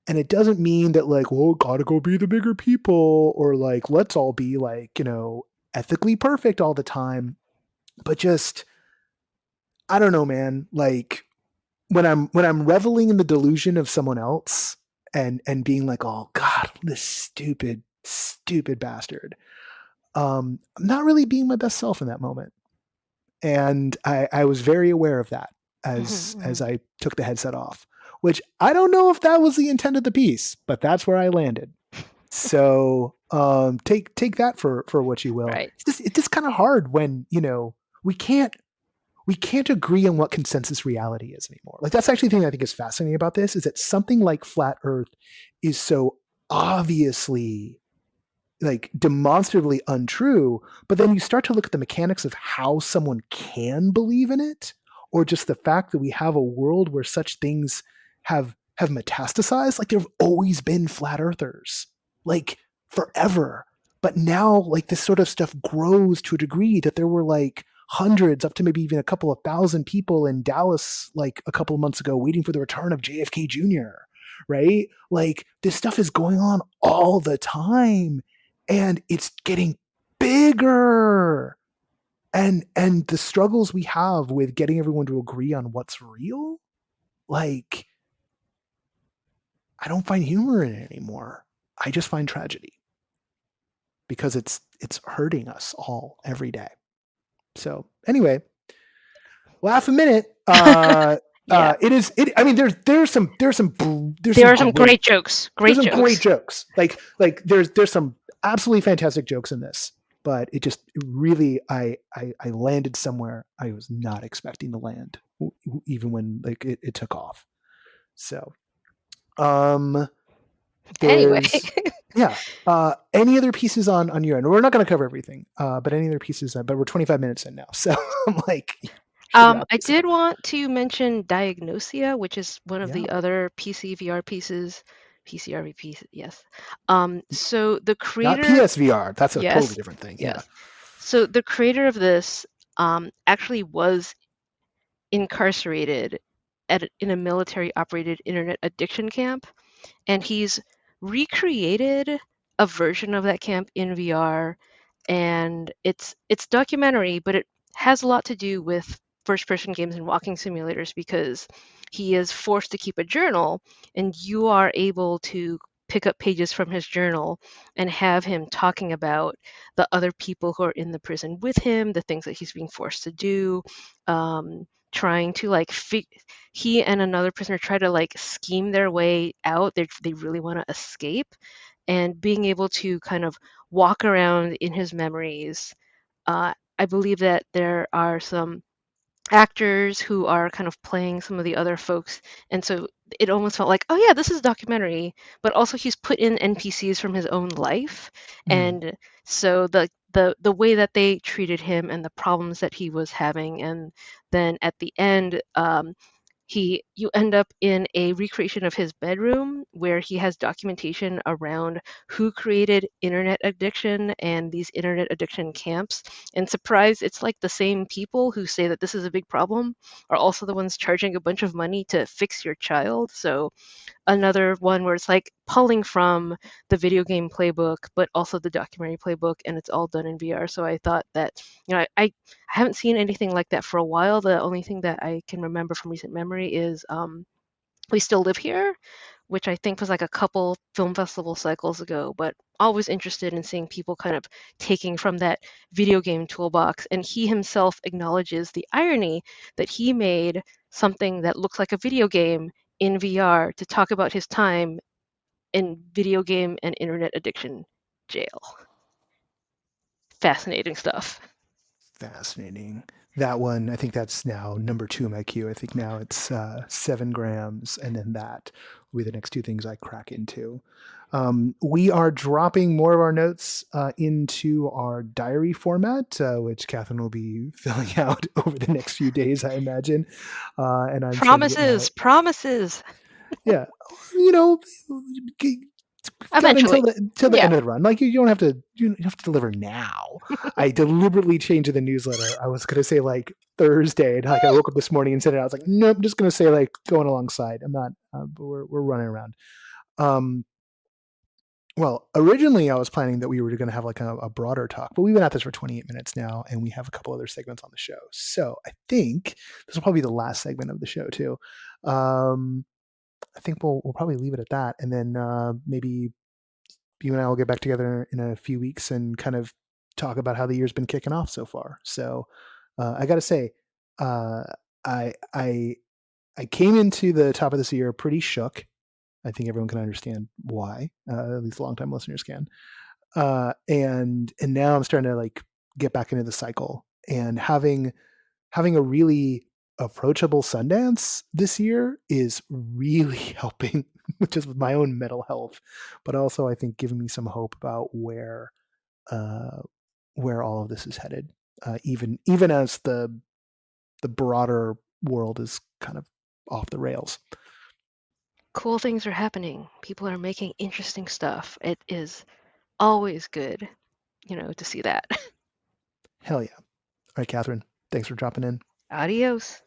And it doesn't mean that like, well, gotta go be the bigger people, or like, let's all be like, ethically perfect all the time. But just, I don't know, man. Like when I'm reveling in the delusion of someone else and being like, oh God, this stupid bastard. I'm not really being my best self in that moment. And I was very aware of that as I took the headset off, which I don't know if that was the intent of the piece, but that's where I landed. So take that for what you will. Right. It's just kind of hard when we can't agree on what consensus reality is anymore. Like that's actually the thing I think is fascinating about this, is that something like flat Earth is so obviously like demonstrably untrue, but then you start to look at the mechanics of how someone can believe in it, or just the fact that we have a world where such things have metastasized. Like there have always been flat earthers, like forever. But now like this sort of stuff grows to a degree that there were like hundreds, up to maybe even a couple of thousand people in Dallas like a couple of months ago waiting for the return of JFK Jr., right? Like this stuff is going on all the time. And it's getting bigger. And the struggles we have with getting everyone to agree on what's real, like, I don't find humor in it anymore. I just find tragedy. Because it's hurting us all every day. So anyway, laugh a minute. Yeah. I mean, there's some great jokes. Great jokes. Like there's some absolutely fantastic jokes in this, but it really, I landed somewhere I was not expecting to land, even when like it took off. So, anyway, yeah. Any other pieces on your end? We're not going to cover everything, but any other pieces? But we're 25 minutes in now, so I'm like. I did want to mention Diagnosia, which is one of the other PC VR pieces. PCRV piece, yes. So the creator, not PSVR. That's a totally different thing. Yes. Yeah. So the creator of this actually was incarcerated in a military-operated internet addiction camp, and he's recreated a version of that camp in VR, and it's documentary, but it has a lot to do with first-person games and walking simulators, because he is forced to keep a journal, and you are able to pick up pages from his journal and have him talking about the other people who are in the prison with him, the things that he's being forced to do, trying to like he and another prisoner try to like scheme their way out. They really want to escape, and being able to kind of walk around in his memories. I believe that there are some actors who are kind of playing some of the other folks, and so it almost felt like, oh yeah, this is a documentary, but also he's put in NPCs from his own life. And so the way that they treated him and the problems that he was having, and then at the end, you end up in a recreation of his bedroom where he has documentation around who created internet addiction and these internet addiction camps. And surprise, it's like the same people who say that this is a big problem are also the ones charging a bunch of money to fix your child. So another one where it's like pulling from the video game playbook, but also the documentary playbook, and it's all done in VR. So I thought that, I haven't seen anything like that for a while. The only thing that I can remember from recent memory is We Still Live Here, which I think was like a couple film festival cycles ago, but always interested in seeing people kind of taking from that video game toolbox. And he himself acknowledges the irony that he made something that looks like a video game in VR to talk about his time in video game and internet addiction jail. Fascinating stuff. Fascinating. That one, I think that's now number 2 in my queue. I think now it's 7 grams, and then that will be the next 2 things I crack into. We are dropping more of our notes into our diary format, which Kathryn will be filling out over the next few days, I imagine. And I'm promises. Yeah, eventually until the end of the run. Like you don't have to deliver now. I deliberately changed the newsletter. I was gonna say like Thursday, and like I woke up this morning and sent it out. I was like, nope, I'm just gonna say like going alongside. I'm not. But we're running around. Well, originally I was planning that we were going to have like a broader talk, but we've been at this for 28 minutes now, and we have a couple other segments on the show. So I think this will probably be the last segment of the show too. I think we'll probably leave it at that, and then maybe you and I will get back together in a few weeks and kind of talk about how the year's been kicking off so far. So I got to say, I came into the top of this year pretty shook. I think everyone can understand why, at least longtime listeners can. And now I'm starting to like get back into the cycle, and having a really approachable Sundance this year is really helping, just with my own mental health, but also I think giving me some hope about where all of this is headed, even as the broader world is kind of off the rails. Cool things are happening. People are making interesting stuff. It is always good, to see that. Hell yeah. All right, Kathryn, thanks for dropping in. Adios.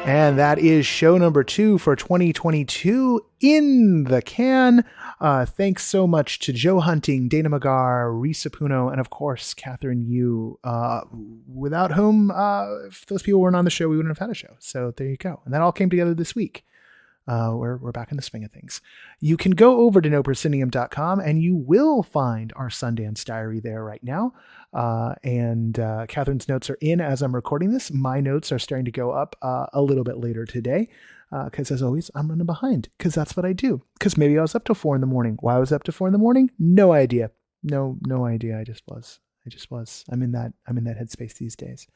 And that is show number 2 for 2022 in the can. Thanks so much to Joe Hunting, Dana McGarr, Risa Puno, and of course, Kathryn Yu, without whom, if those people weren't on the show, we wouldn't have had a show. So there you go. And that all came together this week. We're back in the swing of things. You can go over to noproscenium.com and you will find our Sundance diary there right now. And Kathryn's notes are in as I'm recording this. My notes are starting to go up a little bit later today. Because as always, I'm running behind because that's what I do. Because maybe I was up till 4 a.m. Why I was up till 4 a.m? No idea. No idea. I just was. I'm in that headspace these days.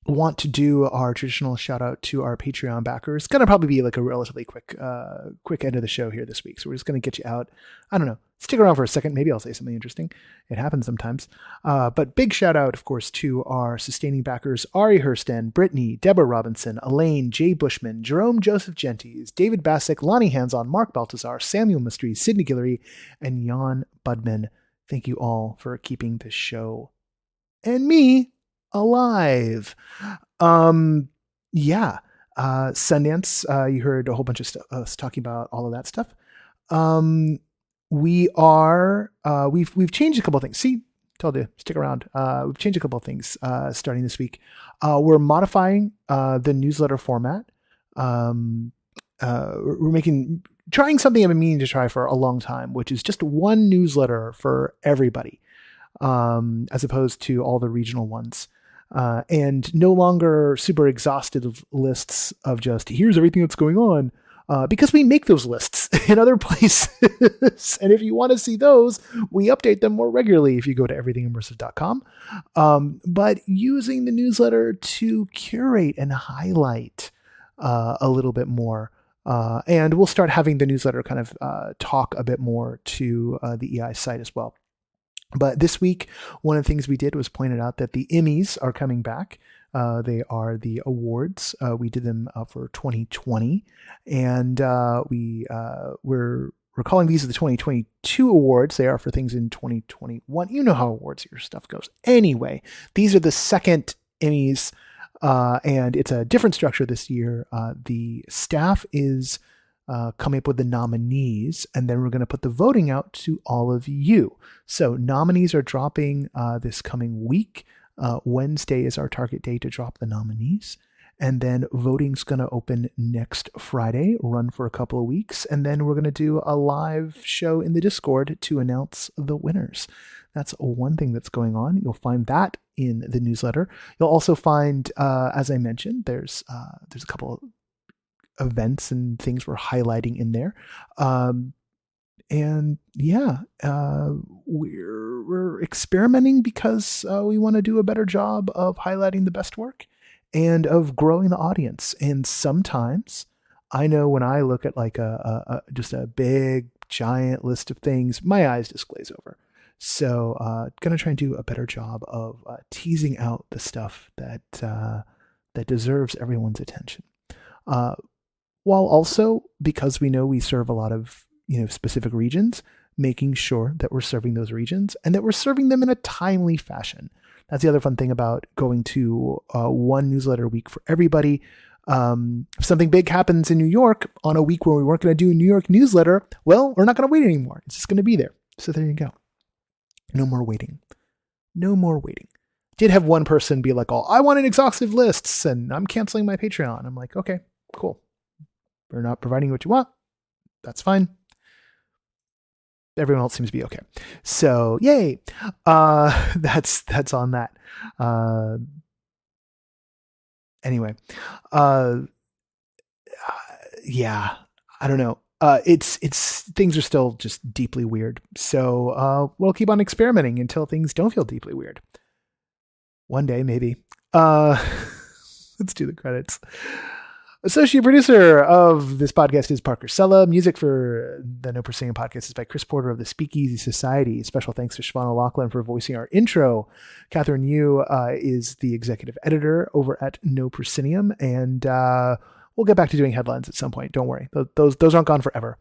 Want to do our traditional shout out to our Patreon backers. It's going to probably be like a relatively quick end of the show here this week. So we're just going to get you out. I don't know. Stick around for a second. Maybe I'll say something interesting. It happens sometimes. But big shout out, of course, to our sustaining backers, Ari Hurston, Brittany, Deborah Robinson, Elaine, Jay Bushman, Jerome Joseph Genties, David Bassick, Lonnie Hands-On, Mark Baltazar, Samuel Mystery, Sydney Guillory, and Jan Budman. Thank you all for keeping this show and me alive. Sundance, you heard a whole bunch of us talking about all of that stuff. we are we've changed a couple of things. See, told you, stick around. We've changed a couple of things starting this week. We're modifying the newsletter format. We're trying something I've been meaning to try for a long time, which is just one newsletter for everybody, as opposed to all the regional ones. And no longer super exhaustive lists of just here's everything that's going on, because we make those lists in other places. And if you want to see those, we update them more regularly if you go to everythingimmersive.com. But using the newsletter to curate and highlight a little bit more. And we'll start having the newsletter kind of talk a bit more to the EI site as well. But this week, one of the things we did was pointed out that the Emmys are coming back. They are the awards. We did them for 2020, and we're calling these the 2022 awards. They are for things in 2021. You know how awards your stuff goes. Anyway, these are the second Emmys, and it's a different structure this year. The staff is coming up with the nominees, and then we're going to put the voting out to all of you. So nominees are dropping this coming week. Wednesday is our target day to drop the nominees. And then voting's going to open next Friday, run for a couple of weeks. And then we're going to do a live show in the Discord to announce the winners. That's one thing that's going on. You'll find that in the newsletter. You'll also find, as I mentioned, there's a couple of events and things we're highlighting in there. We're experimenting because we want to do a better job of highlighting the best work and of growing the audience. And sometimes I know when I look at like just a big giant list of things, my eyes just glaze over. So going to try and do a better job of teasing out the stuff that deserves everyone's attention. While also, because we know we serve a lot of specific regions, making sure that we're serving those regions and that we're serving them in a timely fashion. That's the other fun thing about going to one newsletter a week for everybody. If something big happens in New York on a week where we weren't going to do a New York newsletter, well, we're not going to wait anymore. It's just going to be there. So there you go. No more waiting. No more waiting. Did have one person be like, "Oh, I want an exhaustive lists and I'm canceling my Patreon." I'm like, okay, cool. We're not providing what you want. That's fine. Everyone else seems to be okay. So yay. That's on that. Anyway. Yeah, I don't know. It's things are still just deeply weird. So we'll keep on experimenting until things don't feel deeply weird. One day, maybe. Let's do the credits. Associate producer of this podcast is Parker Sella. Music for the No Proscenium podcast is by Chris Porter of the Speakeasy Society. Special thanks to Siobhan O'Loughlin for voicing our intro. Kathryn Yu is the executive editor over at No Proscenium, and we'll get back to doing headlines at some point. Don't worry. Those aren't gone forever.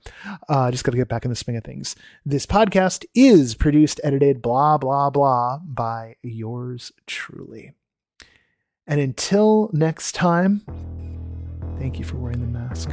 Just got to get back in the swing of things. This podcast is produced, edited, blah, blah, blah, by yours truly. And until next time, thank you for wearing the mask.